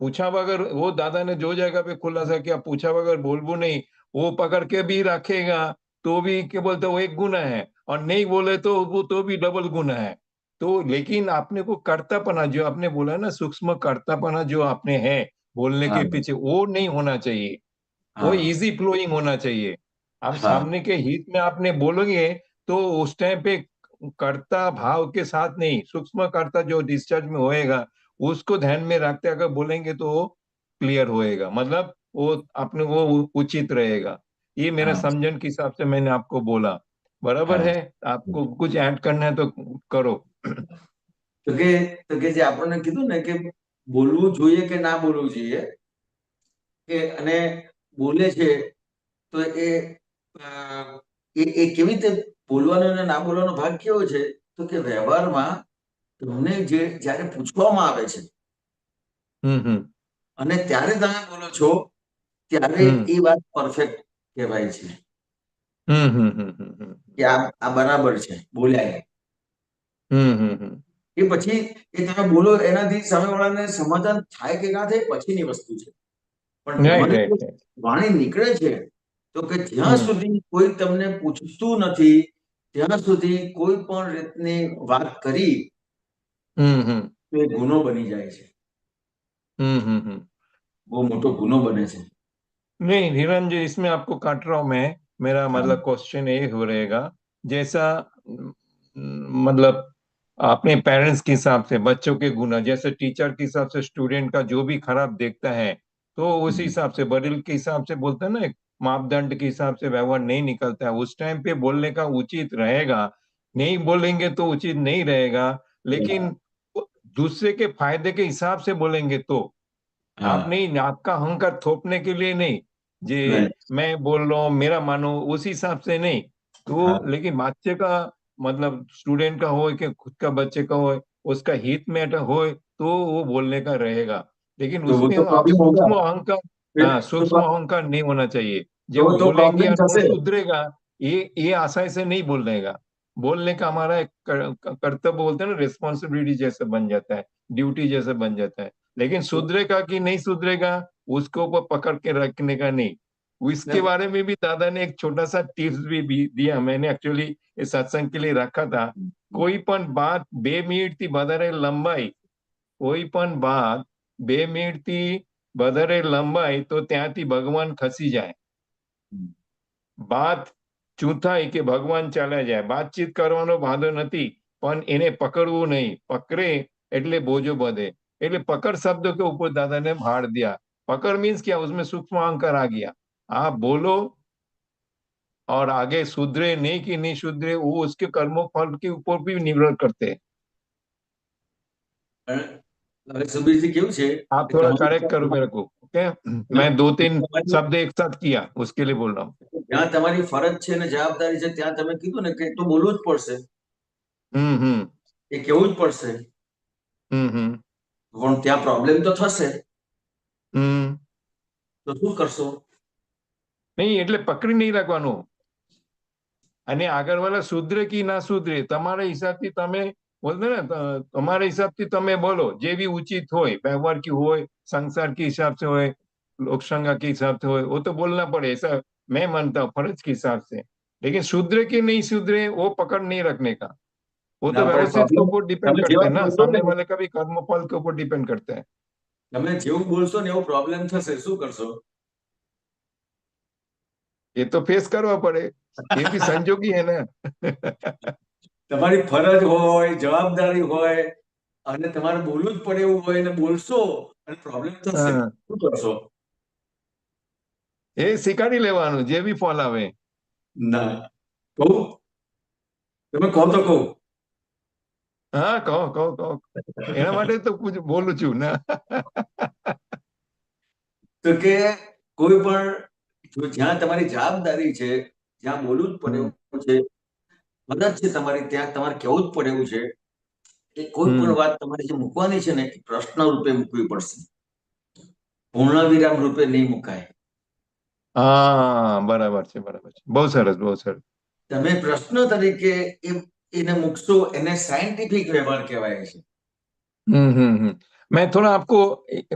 पूछा बगैर, वो दादा ने जो जगह पे खुलासा किया, पूछा बगैर बोलबू नहीं, वो पकड़ के भी रखेगा तो भी क्या बोलते, वो एक गुना है, और नहीं बोले तो वो तो भी डबल गुना है। तो लेकिन आपने को कर्तापना जो आपने बोला ना, सूक्ष्म कर्तापना जो आपने है बोलने के हाँ पीछे, वो नहीं होना चाहिए, वो हाँ इजी फ्लोइंग होना चाहिए। आप हाँ सामने के हित में आपने बोलोगे तो उस टाइम पे कर्ता भाव के साथ नहीं, सूक्ष्म कर्ता जो डिस्चार्ज में होएगा उसको ध्यान में रखते अगर बोलेंगे तो वो क्लियर होएगा, मतलब वो अपने वो उचित रहेगा। ये मेरा हाँ समझन के हिसाब से मैंने आपको बोला, बराबर हाँ है? आपको कुछ ऐड करना है तो करो। તો કે જે આપણને કીધું ને કે બોલવું જોઈએ કે ના બોલવું જોઈએ, કે અને બોલે છે તો અ, એ કેવી રીતે બોલવાનો અને ના બોલવાનો ભાગ કેવો છે, તો કે વ્યવહારમાં તમને જ્યારે પૂછવામાં આવે છે हम्म અને ત્યારે તમે બોલો છો, ત્યારે हम्म એ વાત પરફેક્ટ કહેવાય છે हम्म કે આ બરાબર છે બોલ્યા એ. हम्म। એ પછી એ તમે બોલો એનાથી સામેવાળાને સમાધાન થાય કે ના થાય પછીની વસ્તુ છે, પણ राइट તમારી राइट જો राइट। વાણી નીકળે છે તો કે જ્યાં हम्म સુધી કોઈ તમને પૂછતું નથી ત્યાં સુધી કોઈ પણ રીતની વાત કરી हम्म તો એ ગુનો બની જાય છે, हम्म। બહુ मोटो गुनो बने છે। नहीं हिरण जी, इसमें आपको काट रहा हूं मैं, मेरा हाँ मतलब क्वेश्चन ये हो रहेगा, जैसा मतलब अपने पेरेंट्स के हिसाब से बच्चों के गुना, जैसे टीचर के हिसाब से स्टूडेंट का जो भी खराब देखता है, तो उसी हिसाब से बड़े के हिसाब से बोलते हैं ना, एक मापदंड के हिसाब से व्यवहार नहीं निकलता है, उस टाइम पे बोलने का उचित रहेगा, नहीं बोलेंगे तो उचित नहीं रहेगा। लेकिन दूसरे के फायदे के हिसाब से बोलेंगे तो आप हाँ नहीं, आपका अहंकार थोपने के लिए नहीं, नहीं, जे मैं बोल रहा हूँ मेरा मानो उस हिसाब से नहीं। हाँ तो लेकिन बच्चे का मतलब स्टूडेंट का हो कि खुद का बच्चे का हो, उसका हित में हो तो वो बोलने का रहेगा। लेकिन तो वो उसमें तो आप प्रॉब्लम होगा सूक्ष्म अहंकार, फिर हाँ सूक्ष्म अहंकार नहीं होना चाहिए। जब तो बोलेंगे प्रॉब्लम और वो थશે। सुधरेगा, ये आसानी से नहीं बोलेगा। बोलने का हमारा एक कर्तव्य बोलते हैं ना, रिस्पॉन्सिबिलिटी जैसे बन जाता है, ड्यूटी जैसे बन जाता है। लेकिन सुधरेगा कि नहीं सुधरेगा उसको ऊपर पकड़ के रखने का नहीं। इसके बारे में भी दादा ने एक छोटा सा टिप्स भी दिया, मैंने एक्चुअली इस सत्संग के लिए रखा था। कोई पण बात 2 મિનિટ થી વધારે લંબાઈ, કોઈ પણ બાત 2 મિનિટ થી વધારે લંબાઈ તો ત્યાંથી ભગવાન ખસી જાય। बात ચોથાઈ કે ભગવાન ચાલ્યા જાય, વાતચીત કરવાનો વાંધો નથી પણ એને પકડવું નહીં, પકડે એટલે बोझो बंधे। એટલે पकड़ शब्द के ऊपर दादा ने भाड़ दिया। पकड़ मीन्स क्या, उसमें सूक्ष्म अंकर आ गया। आप बोलो और आगे सुधरे नहीं कि नहीं सुधरे वो उसके कर्मों फल के ऊपर भी निर्भर करते हैं। હવે સુબીરજી કેવું છે, आप थोड़ा करेक्ट करो मेरे को, ओके? मैं 2-3 शब्द एक साथ किया, उसके लिए बोल रहा हूँ। જ્યાં તમારી ફરજ છે ને જવાબદારી છે ત્યાં તમે કીધું ને કે તો બોલવું જ પડશે, हम्म એ કેવું જ પડશે, પણ ત્યાં પ્રોબ્લેમ તો થશે, તો શું કરશો? નહીં એટલે પકડી નહીં રાખવાનું, અને આગળવાળા સુધરે કે ના સુધરે તમારા હિસાબથી તમે બોલते ना, તમારા હિસાબથી તમે બોલો જે भी उचित હોય, व्यवहार की હોય, संसार के हिसाब से હોય, लोक संज्ञा के हिसाब से હોય, वो तो बोलना पड़े, ऐसा मैं मानता हूँ फर्ज के हिसाब से। लेकिन सुधरे कि नहीं सुधरे वो पकड़ नहीं रखने का, वो तो व्यवस्थित के ऊपर डिपेंड करता है ना, सामने वाले का भी कर्म फल के ऊपर डिपेंड करता है। તમે જેવું બોલશો ને એવો પ્રોબ્લેમ થશે, શું કરશો? ये तो फेस करवा पड़े, ये भी संजोगी है ना। તમારી ફરજ હોય, જવાબદારી હોય અને તમારે બોલવું જ પડે એવું હોય ને બોલશો અને પ્રોબ્લેમ થશે, શું કરશો? એ સ્વીકારી લેવાનું જે બી ફોલ આવે। ના કહું, તમે કહો તો કહું। હા કહો કહો કહો, એના માટે તો બોલું છું ને। તો કે કોઈ પણ જો જ્યાં તમારી જવાબદારી છે, જ્યાં બોલવું જ પડે એવું છે, મદદ છે તમારી, ત્યાં તમારે કેવું જ પડે એવું છે, એ કોઈ પણ વાત તમારે જે મૂકવાની છે ને એ પ્રશ્ન રૂપે મૂકવી પડશે, પૂર્ણ વિરામ રૂપે નહીં મુકાય। હા બરાબર છે, બરાબર છે, બહુ સરસ બહુ સરસ। તમે પ્રશ્ન તરીકે એને મૂકશો, એને સાયન્ટિફિક વ્યવહાર કહેવાય છે। मैं थोड़ा आपको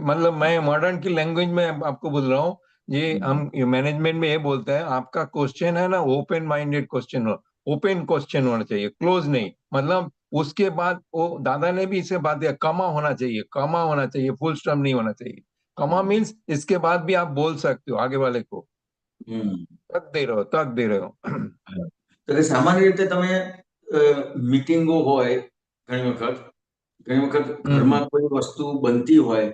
मतलब मैं मॉडर्न की लैंग्वेज में आपको बोल रहा हूँ, ये हम मैनेजमेंट में ये बोलते हैं आपका क्वेश्चन है ना ओपन माइंडेड क्वेश्चन हो, ओपन क्वेश्चन होना चाहिए, क्लोज नहीं। मतलब उसके बाद वो दादा ने भी इसे बात दिया, कमा होना चाहिए, कमा होना चाहिए, फुल स्टॉप नहीं होना चाहिए। कमा मीन्स इसके बाद भी आप बोल सकते हो आगे वाले को, तक दे रहे हो, तक दे रहे हो। તો સામાન્ય રીતે તમે મીટિંગો હોય, ઘણી વખત ઘરમાં કોઈ વસ્તુ બનતી હોય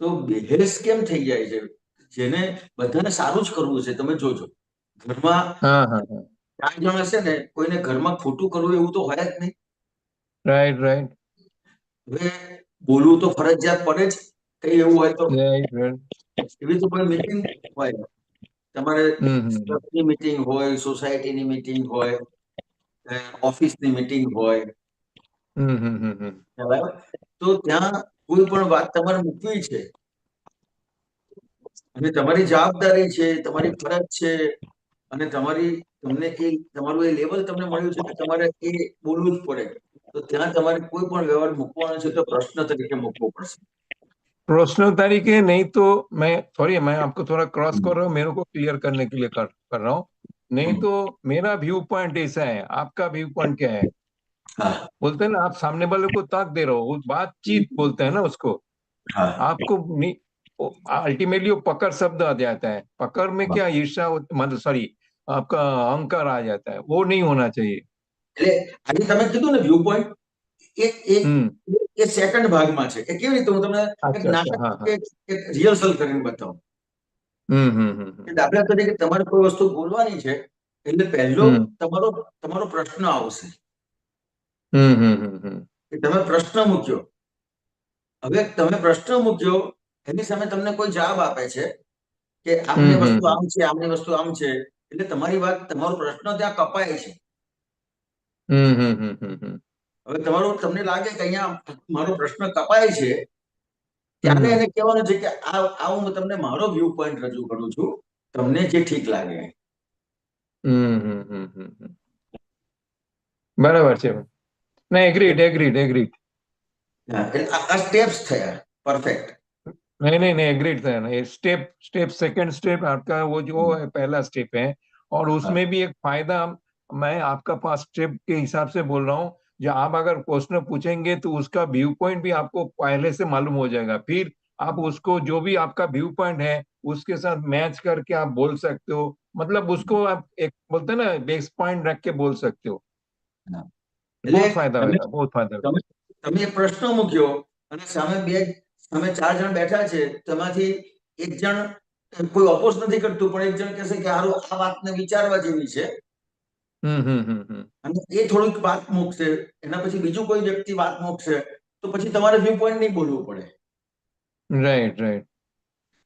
તો બહેસ કેમ થઈ જાય છે, જેને બધાને સારું જ કરવું છે। તમે જોજો ઘરમાં 4 જણ હશે ને, કોઈને ઘરમાં ખોટું કરવું એવું તો હોય જ નહીં। Right right. હવે બોલવું તો ફરજિયાત પડે જ, કઈ એવું હોય તો। એવી તો કોઈ મીટિંગ હોય, તમારે ક્લબની મીટિંગ હોય, સોસાયટીની મીટિંગ હોય, ઓફિસની મીટિંગ હોય, બરાબર? તો ત્યાં કોઈ પણ વાત તમારે મૂકવી છે અને તમારી જવાબદારી છે, તમારી ફરજ છે, અને તમને તમારું એ લેવલ તમને મળ્યું છે કે તમારે એ બોલવું જ પડે, તો ત્યાં તમારે કોઈ પણ વ્યવહાર મૂકવાનો છે તો પ્રશ્ન તરીકે મૂકવો પડશે। प्रश्न तरीके नहीं तो मैं आपको थोड़ा क्रॉस कर रहा हूँ, मेरे को क्लियर करने के लिए कर रहा हूँ। नहीं तो मेरा व्यू पॉइंट ऐसा है, आपका व्यू पॉइंट क्या है? बोलते हैं ना आप सामने वाले को ताक दे रहे हो, बातचीत बोलते हैं ना उसको। आपको अल्टीमेटली वो पकड़ शब्द आ जाता है, पकड़ में क्या ईर्ष्या मतलब सॉरी आपका अहंकार आ जाता है, वो नहीं होना चाहिए। એટલે આજે તમે કીધું ને વ્યૂ પોઈન્ટ, એ સેકન્ડ ભાગમાં છે કે કેવી રીતે હું તમને એક નાટક એક રિહર્સલ કરીને બતાવું। દાખલા તરીકે તમારે કોઈ વસ્તુ બોલવાની છે એટલે પહેલો તમારો પ્રશ્ન આવશે, તમે પ્રશ્ન મૂક્યો, હવે તમે પ્રશ્ન મૂક્યો એની સામે તમને કોઈ જવાબ આપે છે કે આમની વસ્તુ આમ છે, આમની વસ્તુ આમ છે, એટલે તમારી વાત, તમારો પ્રશ્ન ત્યાં કપાય છે। હવે તમને લાગે કે અહીંયા મારો પ્રશ્ન કપાય છે, ત્યારે એને કહેવાનું છે કે આ હું તમને મારો વ્યૂ પોઈન્ટ રજૂ કરું છું, તમને જે ઠીક લાગે। બરાબર છે, ના એગ્રીડ એગ્રીડ एग्रीड। આ સ્ટેપ્સ થયા, પરફેક્ટ। नहीं एग्रीड था ना, ये स्टेप सेकंड स्टेप आपका वो जो है पहला स्टेप है, और उसमें भी एक फायदा मैं आपका पास स्टेप के हिसाब से बोल रहा हूँ, जो आप अगर क्वेश्चन पूछेंगे तो उसका व्यू पॉइंट भी आपको पहले से मालूम हो जाएगा, फिर आप उसको जो भी आपका व्यू पॉइंट है उसके साथ मैच करके आप बोल सकते हो, मतलब उसको आप एक बोलते हैं ना बेस पॉइंट रख के बोल सकते हो। એટલે बहुत फायदा તમે होगा, बहुत फायदा होगा। તમે તમે એક પ્રશ્ન મૂક્યો અને સામે 4 જણ બેઠા છે, તેમાંથી એક જણ કોઈ ઓપોઝ નથી કરતું, પણ એક જણ કહેશે કે હારું આ વાતને વિચારવા જેવી છે, અને એ થોડીક વાત મૂકશે, એના પછી બીજું કોઈ વ્યક્તિ વાત મૂકશે, તો પછી તમારે વ્યૂ પોઈન્ટ નહીં બોલવું પડે. Right right.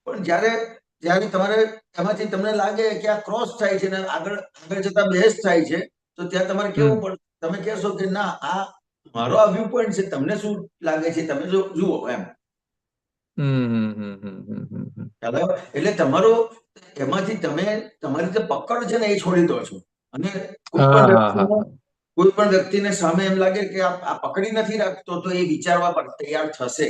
પણ જ્યારે જ્યારે તમારે એમાંથી તમને લાગે કે આ ક્રોસ થાય છે ને આગળ આગળ જતા બહેસ થાય છે, તો ત્યાં તમારે કેવું પડે, તમે કહેશો કે ના આ મારો આ વ્યૂ પોઈન્ટ છે, તમને શું લાગે છે તમે જો જુઓ એમ. ખ્યાલ આવ્યો? એટલે તમારો એમાંથી તમે તમારી જે પકડ છે ને એ છોડી દો છો, અને કોઈ પણ વ્યક્તિને સામે એમ લાગે કે આ પકડી નથી રાખતો, તો એ વિચારવા પર તૈયાર થશે.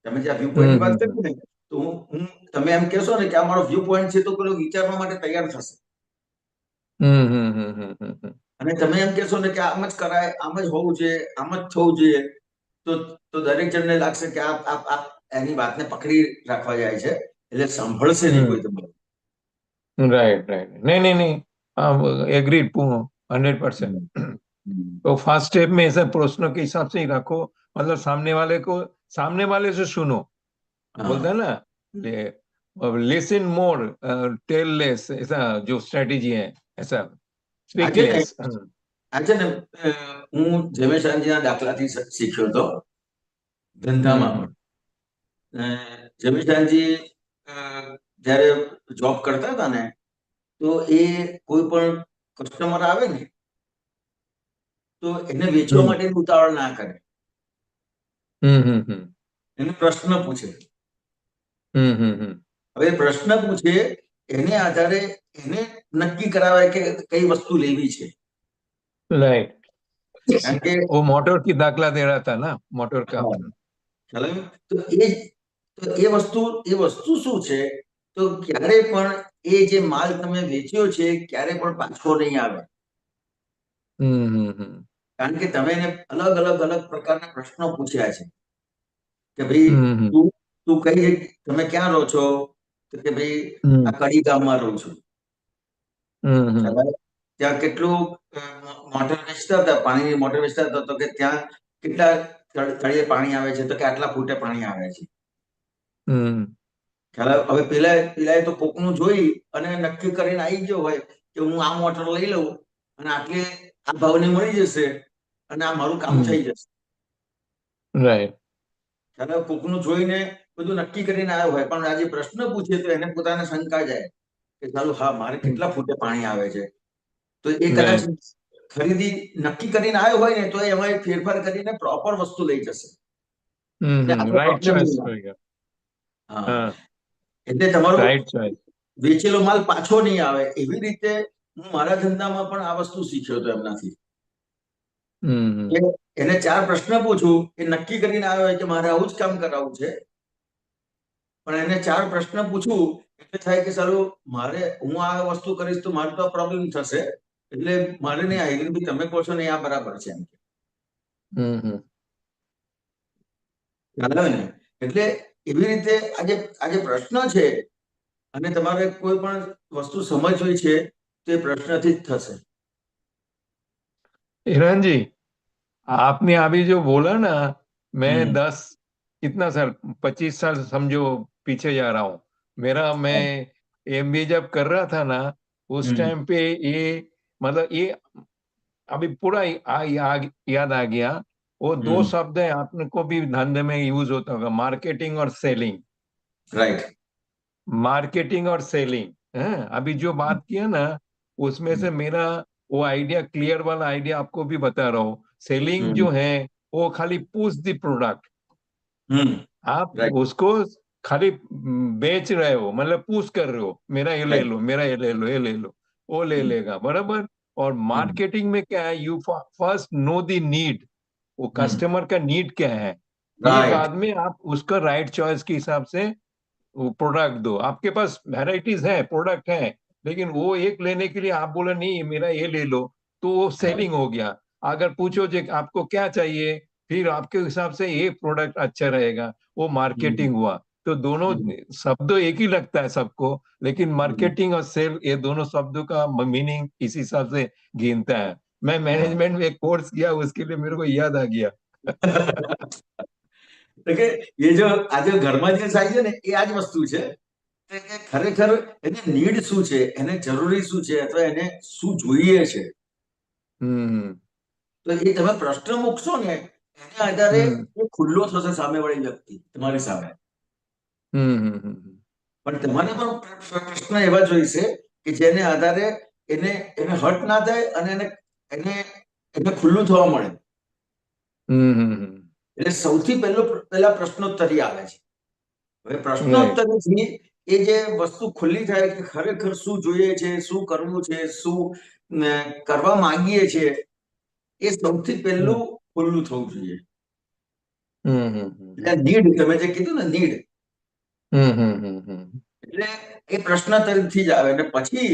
તમે જે વ્યૂ પોઈન્ટ વાત કરી ને, તો હું તમે એમ કહેશો ને કે આ મારો વ્યૂ પોઈન્ટ છે, તો પેલો વિચારવા માટે તૈયાર થશે. અને તમે એમ કહેશો ને કે આમ જ કરાય, આમ જ હોવું જોઈએ, આમ જ થવું જોઈએ, તો દરેક જણને લાગશે કે આ એની વાતને પકડી રાખવા જાય છે, એટલે સાંભળશે નહીં કોઈ તમારું. राइट राइट, नहीं नहीं नहीं, एग्रीड 100%। तो फर्स्ट स्टेप में ऐसे प्रश्नों के हिसाब से ही रखो, मतलब सामने वाले से सुनो, बोलता है ना, लिसन मोर टेल लेस, ऐसा जो स्ट्रेटेजी है, ऐसा स्पीक लेस। આ છે ને હું જમેશાનજીના દાખલાથી શીખ્યો હતો ધંધામાં પણ. જમેશાનજી જ્યારે જોબ કરતા હતા ને, તો એ કોઈ પણ કસ્ટમર આવે ને તો એને વેચવા માટે ઉતાવળ ના કરે, એને પ્રશ્ન પૂછે. હવે પ્રશ્ન પૂછે એને આધારે એને નક્કી કરાવે કે કઈ વસ્તુ લેવી છે. राइट, કારણ કે वो मोटर की दाखला दे रहा था ना, मोटर का। તો એ વસ્તુ શું છે, તો ક્યારે પણ એ જે માલ તમે વેચ્યો છે ક્યારે પણ પાછો નહીં આવે. કારણ કે તમે એને અલગ અલગ અલગ પ્રકારના પ્રશ્નો પૂછ્યા છે કે ભાઈ તું કઈ, તમે ક્યાં રહો છો, તો કે ભાઈ આ કડી ગામમાં રહું છું. ત્યાં કેટલું મોટર વેચતા હતા, પાણીની મોટર વેચતા હતા, તો કે ત્યાં કેટલા તળિયે પાણી આવે છે, તો કે આટલા ફૂટે પાણી આવે છે. ખ્યાલ? હવે પેલા તો કોકનું જોઈ અને નક્કી કરીને આવી ગયો હોય કે હું આ મોટર લઈ લઉં અને આટલે આ ભાવને મળી જશે અને આ મારું કામ થઈ જશે. રાઈટ. ખ્યાલ? કોકનું જોઈને બધું નક્કી કરીને આવ્યો હોય, પણ આજે પ્રશ્ન પૂછે તો એને પોતાને શંકા જાય કે ચાલો હા મારે કેટલા ફૂટે પાણી આવે છે, તો એ કદાચ ખરીદી નક્કી કરીને આવ્યો હોય ને તો એમાં ફેરફાર કરીને પ્રોપર વસ્તુ લઈ જશે. Right choice. હા, એટલે તમારો વેચેલો માલ પાછો નહીં આવે. એવી રીતે હું મારા ધંધામાં પણ આ વસ્તુ શીખ્યો હતો એમનાથી. એને 4 પ્રશ્ન પૂછું, એ નક્કી કરીને આવ્યો હોય કે મારે આવું જ કામ કરાવવું છે, પણ એને 4 પ્રશ્ન પૂછું એટલે થાય કે સારું મારે હું આ વસ્તુ કરીશ તો મારે તો પ્રોબ્લેમ થશે, એટલે મારે નહીં આ હિરેનભાઈ તમે કહો છો ને આ બરાબર છે એમ. ખ્યાલ આવે ને? એટલે એવી રીતે આજે પ્રશ્ન છે અને તમારે કોઈ પણ વસ્તુ સમજવી છે તો એ પ્રશ્નથી જ થશે. हिरण जी, आपने अभी जो बोला ना, मैं 25 साल समझो पीछे जा रहा हूँ। मैं एमबीए जब कर रहा था ना, उस टाइम पे ये मतलब ये अभी पूरा याद आ गया। वो 2 शब्द है आपने को भी धंधे में यूज होता होगा, मार्केटिंग और सेलिंग। राइट, मार्केटिंग और सेलिंग है। अभी जो बात किया ना, उसमें से मेरा वो आइडिया, क्लियर वाला आइडिया आपको भी बता रहा हूँ। सेलिंग जो है वो खाली पुश द प्रोडक्ट, आप उसको खाली बेच रहे हो, मतलब पुश कर रहे हो, मेरा ये ले लो, मेरा ये ले लो, ये ले लो, वो ले लेगा, बराबर। और मार्केटिंग में क्या है, you first know the need, वो कस्टमर का नीड क्या है, ये बाद में आप उसका राइट चॉइस के हिसाब से प्रोडक्ट दो। आपके पास वैरायटीज है, प्रोडक्ट है, लेकिन वो एक लेने के लिए आप बोले नहीं मेरा ये ले लो, तो वो सेलिंग हो गया। अगर पूछो जो आपको क्या चाहिए, फिर आपके हिसाब से ये प्रोडक्ट अच्छा रहेगा, वो मार्केटिंग हुआ। तो दोनों शब्द एक ही लगता है सबको, लेकिन मार्केटिंग और सेल ये दोनों शब्दों का मीनिंग इस हिसाब से गिनता है। मैं मैनेजमेंट में एक कोर्स किया, उसके लिए मेरे को याद आ गया। ये जो आज घરમાં જે થાય છે ને એ આ જ વસ્તુ છે કે ખરેખર એને નીડ શું છે, એને જરૂરી શું છે, અથવા એને શું જોઈએ છે, તો એ તમે પ્રશ્ન મૂકશો ને એના આધારે એ ખુલ્લો થશે સામેવાળી વ્યક્તિ તમારી સામે. પણ તમારે પણ પ્રશ્ન એવા જોઈશે કે જેને આધારે એને એને હર્ટ ના થાય અને એને એને એને ખુલ્લું થવા મળે. એટલે સૌથી પહેલા પ્રશ્નોત્તરી આવે છે. હવે પ્રશ્નોત્તરીથી એ જે વસ્તુ ખુલ્લી થાય કે ખરેખર શું જોઈએ છે, શું કરવું છે, શું કરવા માંગીએ છીએ, એ સૌથી પહેલું ખુલ્લું થવું જોઈએ. એટલે નીડ, તમે જે કીધું ને નીડ, એટલે એ પ્રશ્નોત્તરીથી જ આવે. અને પછી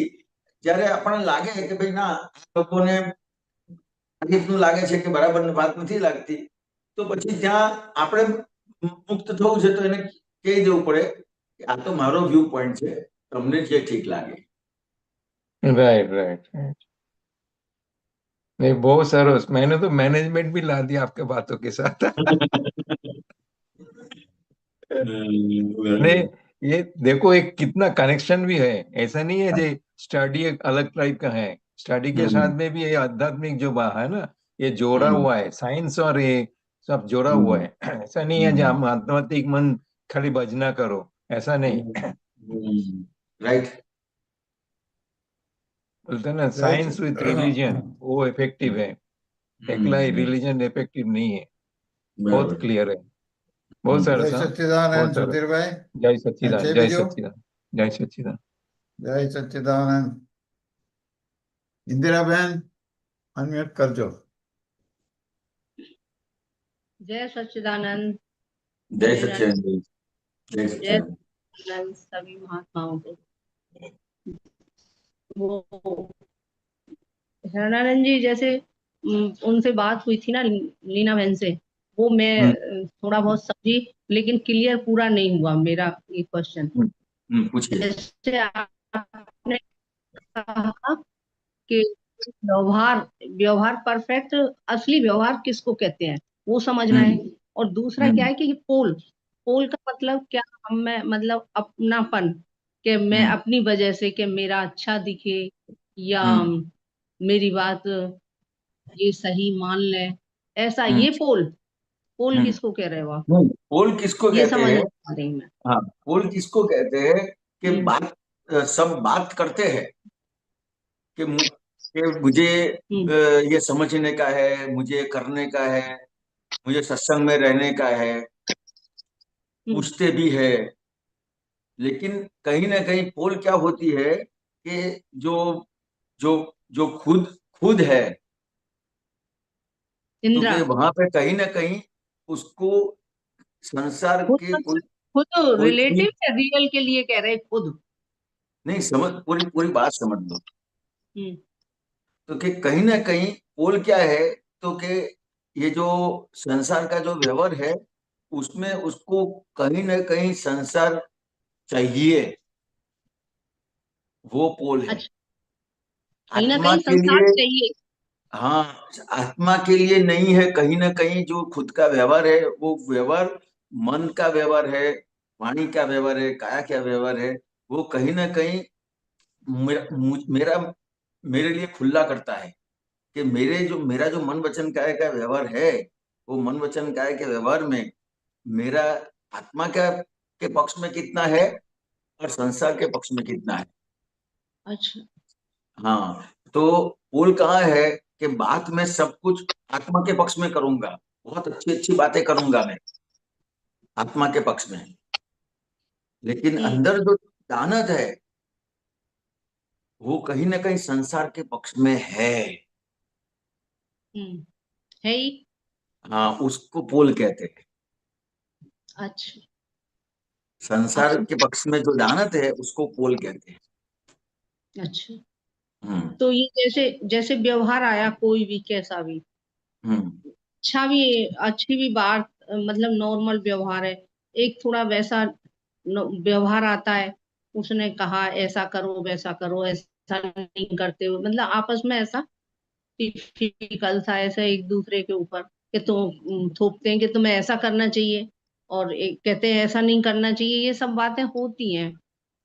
જયારે આપણને લાગે કે ભાઈ ના, આ લોકોને આ રીતનું લાગે છે કે બરાબર વાત નથી લાગતી, તો પછી ત્યાં આપણે મુક્ત થવું છે તો એને કહી દેવું પડે કે આ તો મારો વ્યૂ પોઈન્ટ છે, તમને જે ઠીક લાગે. Right right right. नहीं, बहुत सरस, मैंने तो मैनेजमेंट भी ला दिया आपके बातों के साथ। नहीं, ये देखो एक कितना कनेक्शन भी है, ऐसा नहीं है जो स्टडी एक अलग टाइप का है, स्टडी के साथ में भी ये आध्यात्मिक जो है ना, ये जोड़ा हुआ है, साइंस और ये सब जोड़ा हुआ है। ऐसा नहीं है जो हम आध्यात्मिक मन खाली भजना करो, ऐसा नहीं। राइट, बोलते हैं ना साइंस विद रिलीजन, वो इफेक्टिव है, एकला रिलीजन इफेक्टिव नहीं है। बहुत क्लियर है, बहुत જય સરસ। સચ્ચિદાનંદ સુધીરભાઈ. જય સચ્ચિદાનંદ, છે જય બીજું? સચ્ચિદાનંદ, જય સચ્ચિદાનંદ। જય સચ્ચિદાનંદ. ઇન્દિરાબેન અનમ્યુટ કરજો. जय सच्चिदानंद। जय सच्चिदानंद, जय जय सच्चिदानंद। सच्चिदानंद सभी महात्माओं को। वो शरणानंद जी जैसे उनसे बात हुई थी ना लीना बहन से, वो मैं थोड़ा बहुत समझी, लेकिन क्लियर पूरा नहीं हुआ मेरा ये क्वेश्चन। पूछिए। जैसे आपने कहा कि व्यवहार व्यवहार परफेक्ट, असली व्यवहार किसको कहते हैं वो समझना है। और दूसरा क्या है कि पोल पोल का मतलब क्या, हम में मतलब अपनापन, कि मैं अपनी वजह से कि मेरा अच्छा दिखे या मेरी बात ये सही मान ले, ऐसा ये पोल पोल किसको कह रहे हो आप? पोल किसको ये कहते समझ हैं? नहीं आ रही मैं। हाँ, पोल किसको कहते हैं कि बात सब बात करते हैं कि मुझे ये समझने का है, मुझे करने का है, मुझे सत्संग में रहने का है, पूछते भी है, लेकिन कहीं ना कहीं पोल क्या होती है कि जो जो जो खुद खुद है, तो कि वहां पे कहीं ना कहीं उसको संसार के खुद रिलेटिव या रियल के लिए कह रहे खुद नहीं समझ, पूरी पूरी बात समझ लो। तो कि कहीं ना कहीं पोल क्या है, तो कि ये जो संसार का जो व्यवहार है उसमें उसको कहीं ना कहीं संसार चाहिए, वो पोल है। आत्मा के लिए चाहिए, हाँ, आत्मा के लिए नहीं है। कहीं ना कहीं जो खुद का व्यवहार है, वो व्यवहार मन का व्यवहार है, वाणी का व्यवहार है, काया का व्यवहार है, वो कहीं ना कहीं मेरे लिए खुला करता है कि मेरा जो मन वचन काया का व्यवहार है, वो मन वचन काया के व्यवहार में मेरा आत्मा के पक्ष में कितना है और संसार के पक्ष में कितना है। अच्छा, हाँ, तो पोल कहाँ है कि बात में सब कुछ आत्मा के पक्ष में करूंगा, बहुत अच्छी अच्छी बातें करूंगा मैं आत्मा के पक्ष में, लेकिन अंदर जो दानत है वो कहीं ना कहीं संसार के पक्ष में है ही। हाँ, उसको पोल कहते हैं। अच्छा, संसार के पक्ष में जो दानत है उसको पोल कहते हैं। अच्छा, तो ये जैसे जैसे व्यवहार आया कोई भी कैसा भी, अच्छी भी बात, मतलब नॉर्मल व्यवहार है, एक थोड़ा वैसा व्यवहार आता है, उसने कहा ऐसा करो वैसा करो, ऐसा नहीं करते हो, मतलब आपस में ऐसा टिपिकल सा ऐसा एक दूसरे के ऊपर कि तो थोपते हैं कि तुम्हें ऐसा करना चाहिए, और एक कहते हैं ऐसा नहीं करना चाहिए, ये सब बातें होती हैं।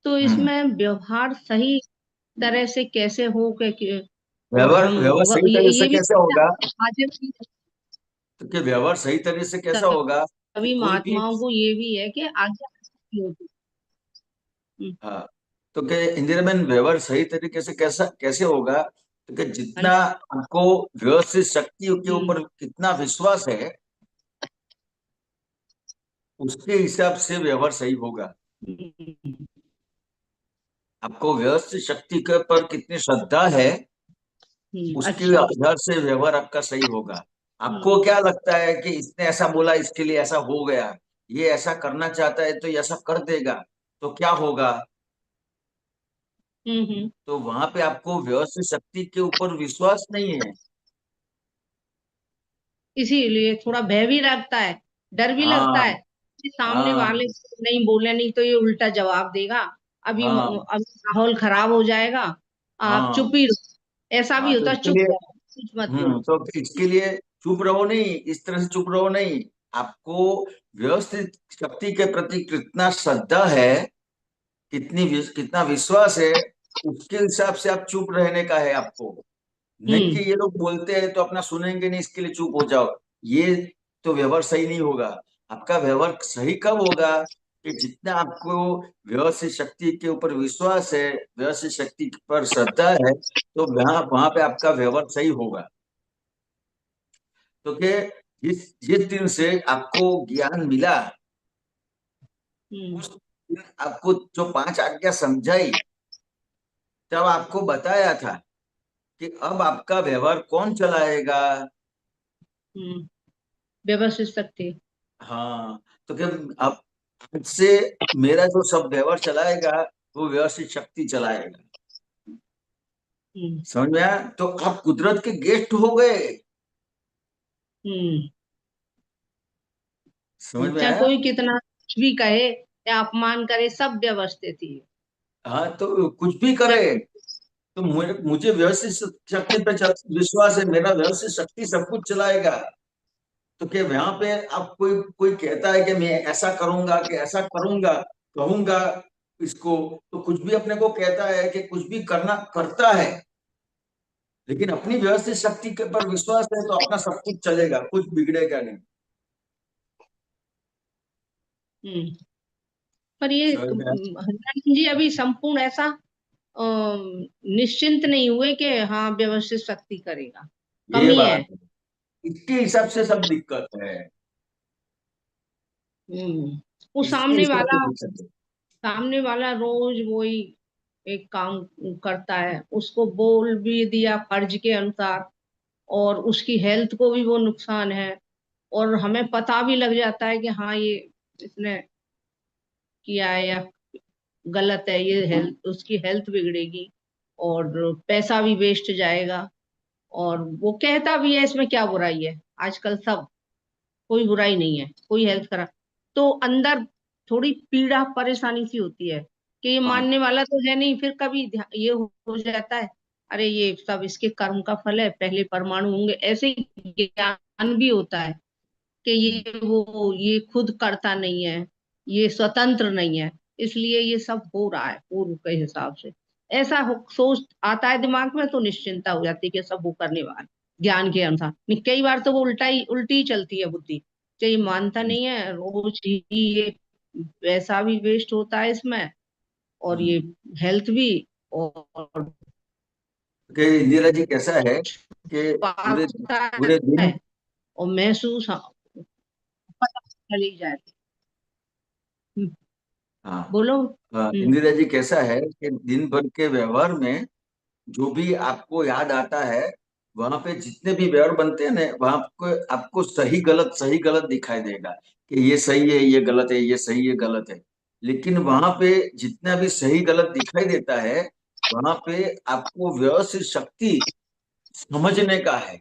तो इसमें व्यवहार सही तरह से कैसे हो और व्यवहार हम व्यवहार सही तरह से ये भी कैसे होगा? आज तो कि व्यवहार सही तरह से कैसा होगा कि सभी कोई भी, महात्माओं को ये भी है कि आज्ञा नहीं होती। हाँ, तो कि इंदिरा बहन व्यवहार सही तरीके से कैसा कैसे होगा? तो कि जितना आपको व्यवस्थित शक्ति के ऊपर कितना विश्वास है, उसके हिसाब से व्यवहार सही होगा। आपको व्यवस्थित शक्ति के पर कितनी श्रद्धा है, उसके अच्छा। आधार से व्यवहार आपका सही होगा। आपको क्या लगता है कि इसने ऐसा बोला इसके लिए ऐसा हो गया, ये ऐसा करना चाहता है तो ये ऐसा कर देगा, तो क्या होगा? तो वहां पे आपको व्यवस्थित शक्ति के ऊपर विश्वास नहीं है। इसीलिए थोड़ा भय भी लगता है, डर भी लगता हाँ है कि सामने हाँ वाले को नहीं बोले, नहीं तो ये उल्टा जवाब देगा, अभी हाँ माहौल खराब हो जाएगा, आप हाँ चुप ही रहो। ऐसा भी हाँ। तो होता है, इसके चुप लिए रहो, कुछ मत बोलो। तो इसके लिए चुप रहो नहीं, इस तरह से चुप रहो नहीं। आपको व्यवस्थित शक्ति के प्रति कितना श्रद्धा है, कितना विश्वास है, उसके हिसाब से आप चुप रहने का है आपको। नहीं कि ये लोग बोलते हैं तो अपना सुनेंगे नहीं, इसके लिए चुप हो जाओ, ये तो व्यवहार सही नहीं होगा। आपका व्यवहार सही कब होगा कि जितना आपको व्यवस्थित शक्ति के ऊपर विश्वास है, व्यवस्थित शक्ति पर श्रद्धा है, तो वहां वहां पे आपका व्यवहार सही होगा। तो कि जिस जिस दिन से आपको ज्ञान मिला, उस दिन आपको जो 5 आज्ञा समझाई, तब आपको बताया था कि अब आपका व्यवहार कौन चलाएगा। व्यवस्थित शक्ति। हाँ, तो कि अब से मेरा जो सब व्यवहार चलाएगा वो व्यवस्थित शक्ति चलाएगा। समझ में आया? तो आप कुदरत के गेस्ट हो गए। समझ में चाहे आया? कोई कितना कुछ भी कहे या अपमान करे, सब व्यवस्थित ही है। हाँ, तो कुछ भी करे, तो मुझे व्यवस्थित शक्ति पे विश्वास है, मेरा व्यवस्थित शक्ति सब कुछ चलाएगा। तो क्या वहां पे आप कोई कोई कहता है कि मैं ऐसा करूंगा कि ऐसा करूंगा, कहूंगा इसको, तो कुछ भी अपने को कहता है कि कुछ भी करना करता है, लेकिन अपनी व्यवस्थित शक्ति के पर विश्वास है तो अपना सब कुछ चलेगा, कुछ बिगड़ेगा नहीं। पर ये हनुमान जी अभी संपूर्ण ऐसा निश्चिंत नहीं हुए कि हाँ व्यवस्थित शक्ति करेगा, ये कमी है। बात है, इसके हिसाब से सब दिक्कत है। वो इसके हिसाब से दिक्कत है। सामने वाला रोज वही एक काम करता है, उसको बोल भी दिया फर्ज के अनुसार, और उसकी हेल्थ को भी वो नुकसान है, और हमें पता भी लग जाता है कि हाँ ये इसने किया है या गलत है, ये हेल्थ उसकी हेल्थ बिगड़ेगी और पैसा भी वेस्ट जाएगा। और वो कहता भी है इसमें क्या बुराई है, आजकल सब कोई बुराई नहीं है, कोई हेल्थ खराब, तो अंदर थोड़ी पीड़ा परेशानी सी होती है कि ये हाँ मानने वाला तो है नहीं, फिर कभी ये हो जाता है अरे ये सब इसके कर्म का फल है, पहले परमाणु होंगे, ऐसे ही ज्ञान भी होता है कि ये खुद करता नहीं है, ये स्वतंत्र नहीं है, इसलिए ये सब हो रहा है पूर्व के हिसाब से। ऐसा सोच आता है दिमाग में तो निश्चिंता हो जाती है कि सब वो करने वाला ज्ञान के अनुसार। नहीं, कई बार तो वो उल्टी ही चलती है बुद्धि, कि ये मानता नहीं है, रोज ही ये पैसा भी वेस्ट होता है इसमें, और ये हेल्थ भी, और कि इंदिरा जी कैसा है कि पूरे पूरे दिन, और महसूस पता चली जाती। हाँ बोलो। इंदिरा जी कैसा है कि दिन भर के व्यवहार में जो भी आपको याद आता है, वहां पे जितने भी व्यवहार बनते हैं ना, वहां को आपको सही गलत दिखाई देगा कि ये सही है ये गलत है, ये सही है गलत है। लेकिन वहां पे जितना भी सही गलत दिखाई देता है, वहां पे आपको व्यवस्थित शक्ति समझने का है।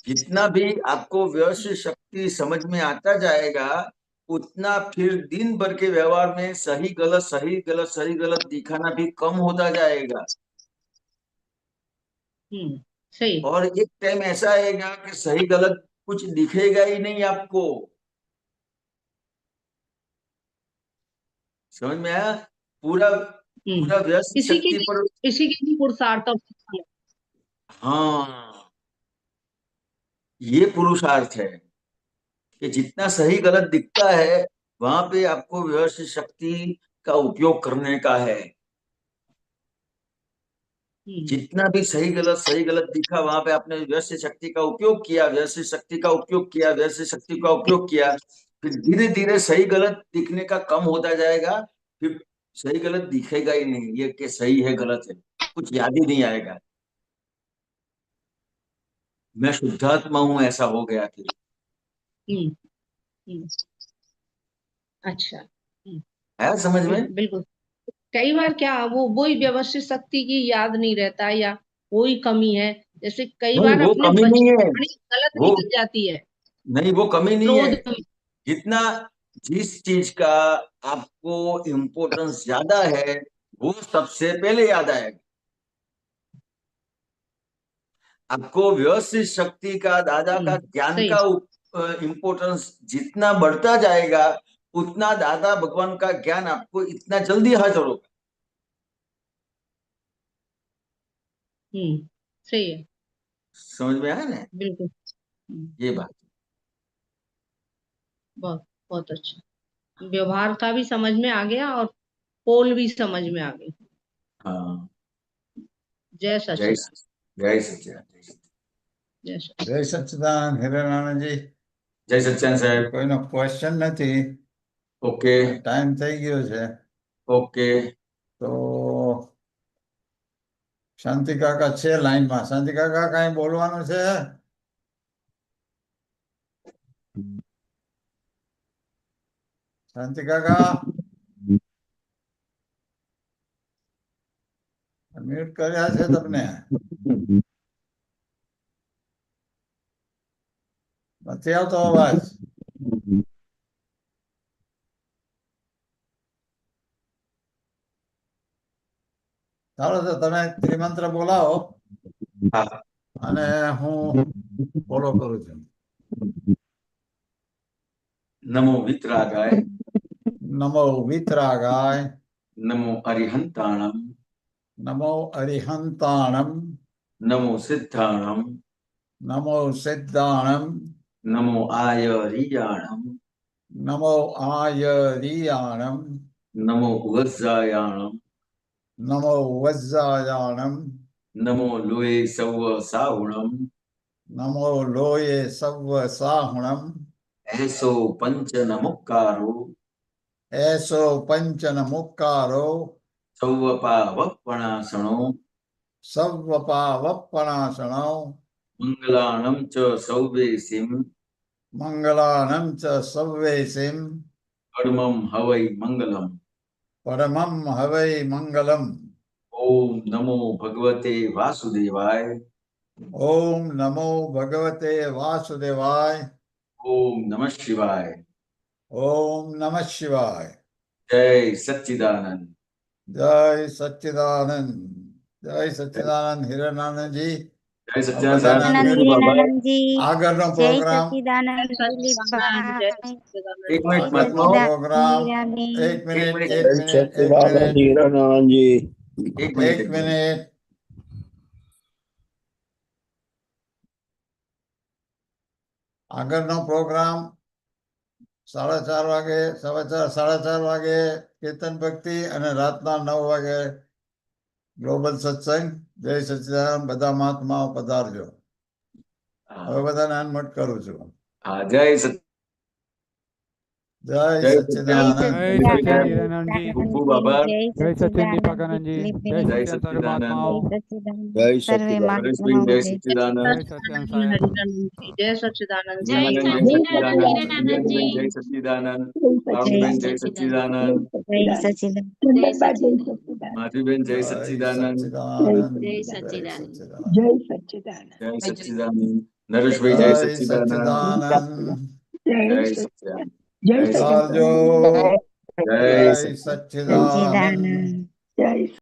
जितना भी आपको व्यवस्थित शक्ति समझ में आता जाएगा, उतना फिर दिन भर के व्यवहार में सही गलत दिखाना भी कम होता जाएगा। सही। और एक टाइम ऐसा आएगा कि सही गलत कुछ दिखेगा ही नहीं आपको। समझ में आया? पूरा व्यस्त शक्ति पर। इसी के लिए पुरुषार्थ। हाँ, ये पुरुषार्थ है कि जितना सही गलत दिखता है वहां पे आपको व्यवस्थित शक्ति का उपयोग करने का है। जितना भी सही गलत दिखा वहां पे आपने व्यवस्थित शक्ति का उपयोग किया, फिर धीरे धीरे सही गलत दिखने का कम होता जाएगा। फिर सही गलत दिखेगा ही नहीं, ये कि सही है गलत है कुछ याद ही नहीं आएगा। मैं शुद्धात्मा हूं, ऐसा हो गया फिर। अच्छा। है समझ में? बिल्कुल। कई बार क्या वही व्यवस्थित शक्ति की याद नहीं रहता, या वही कमी है। जैसे कई बार वो अपने कमी नहीं है, गलत निकल जाती है। नहीं वो कमी नहीं है। क्रोध। जितना जिस चीज का आपको इम्पोर्टेंस ज्यादा है वो सबसे पहले याद आएगा। आपको व्यवस्थित शक्ति का, दादा का ज्ञान का इम्पोर्टेंस जितना बढ़ता जाएगा उतना दादा भगवान का ज्ञान आपको इतना जल्दी हाजिर होगा। सही है। समझ में आया ना? बिल्कुल। ये बात बहुत अच्छा। व्यवहार का भी समझ में आ गया और पोल भी समझ में आ गई। हाँ। जय सच्चिदानंद। जय सच्चिदानंद। જય સચ્ચિદાનંદ હિરણાનંદજી. જય સચ્ચિદાનંદ સાહેબ. કોઈનો ક્વેશ્ચન નથી. ઓકે, ટાઈમ થઈ ગયો છે. ઓકે. તો શાંતિ કાકા છે લાઈનમાં. શાંતિ કાકા કઈ બોલવાનું છે? શાંતિ કાકા મ્યુટ કર્યા છે તમને? નથી આવતો અવાજ. ચાલો તો તમે ત્રિમંત્ર બોલાવો અને હું ફોલો કરું છું. નમો વિતરાગાય, નમો વિતરાગાય, નમો અરિહંતાણમ, નમો અરિહંતાણમ, નમો સિદ્ધાણમ, નમો સિદ્ધાણમ, નમો આયરિયાણમ, નમો આયરિયાણમ, નમો વજ્જાયાણમ, નમો વજ્જાયાણમ, નમો લોય સૌ સાહુણમ, નમો લોયે સવ્વ સાહુણમ, એસો પંચ નમુક્કારો, એસો પંચન મુક્કારો, સૌવપાવપણાસણો, સવ્વપાવપણાસણો, મંગલાણમ ચ સૌવેસિમ, મંગલાનમ ચ સવ્વેસિમ, કર્મમ હવૈ મંગલમ. પરમમ હવૈ મંગલમ. ઓમ નમો ભગવતે વાસુદેવાય. ઓમ નમો ભગવતે વાસુદેવાય. ઓમ નમઃ શિવાય. ઓમ નમઃ શિવાય. જય સચ્ચિદાનંદ. જય સચ્ચિદાનંદ. જય સચ્ચિદાનંદ હિરણાનંદજી. જય સચ્ચિદાનંદ. આગળનો પ્રોગ્રામ એક મિનિટ મતનો પ્રોગ્રામ એક મિનિટ આગળનો પ્રોગ્રામ 4:30 વાગે, 4:30 વાગે કીર્તન ભક્તિ અને રાતના 9 વાગે ગ્લોબલ સત્સંગ. જય સચ્ચિદાનંદ. બધા મહાત્માઓ પધારજો. હવે બધાને અનમટ કરું છું. હા, જય સચ્ચિદાનંદ. જય સચ્ચિદાનંદ. ખૂબ ખૂબ આભાર. જય સચિન દીપાકાનંદજી. જય સચિન મહાત્માઓ. જય સચ્ચિદાનંદ. પરેશભાઈ જય સચ્ચિદાનંદ. જય સચિન સાહેબ. જય સચ્ચિદાનંદ. જય હિરણાનંદજી જય સચ્ચિદાનંદ. રામબેન જય સચ્ચિદાનંદ. માધવીબેન જય સચ્ચિદાનંદ. જય સચ્ચિદાનંદ. જય સચ્ચિદાનંદ. જય સચ્ચિદાનંદ. નરેશભાઈ જય સચ્ચિદાનંદ. સચ્ચિદાનંદ. જય સચ્ચિદાનંદ. જય સચિદાનંદ. આવજો. જય જય સચ્ચિદાનંદ. જય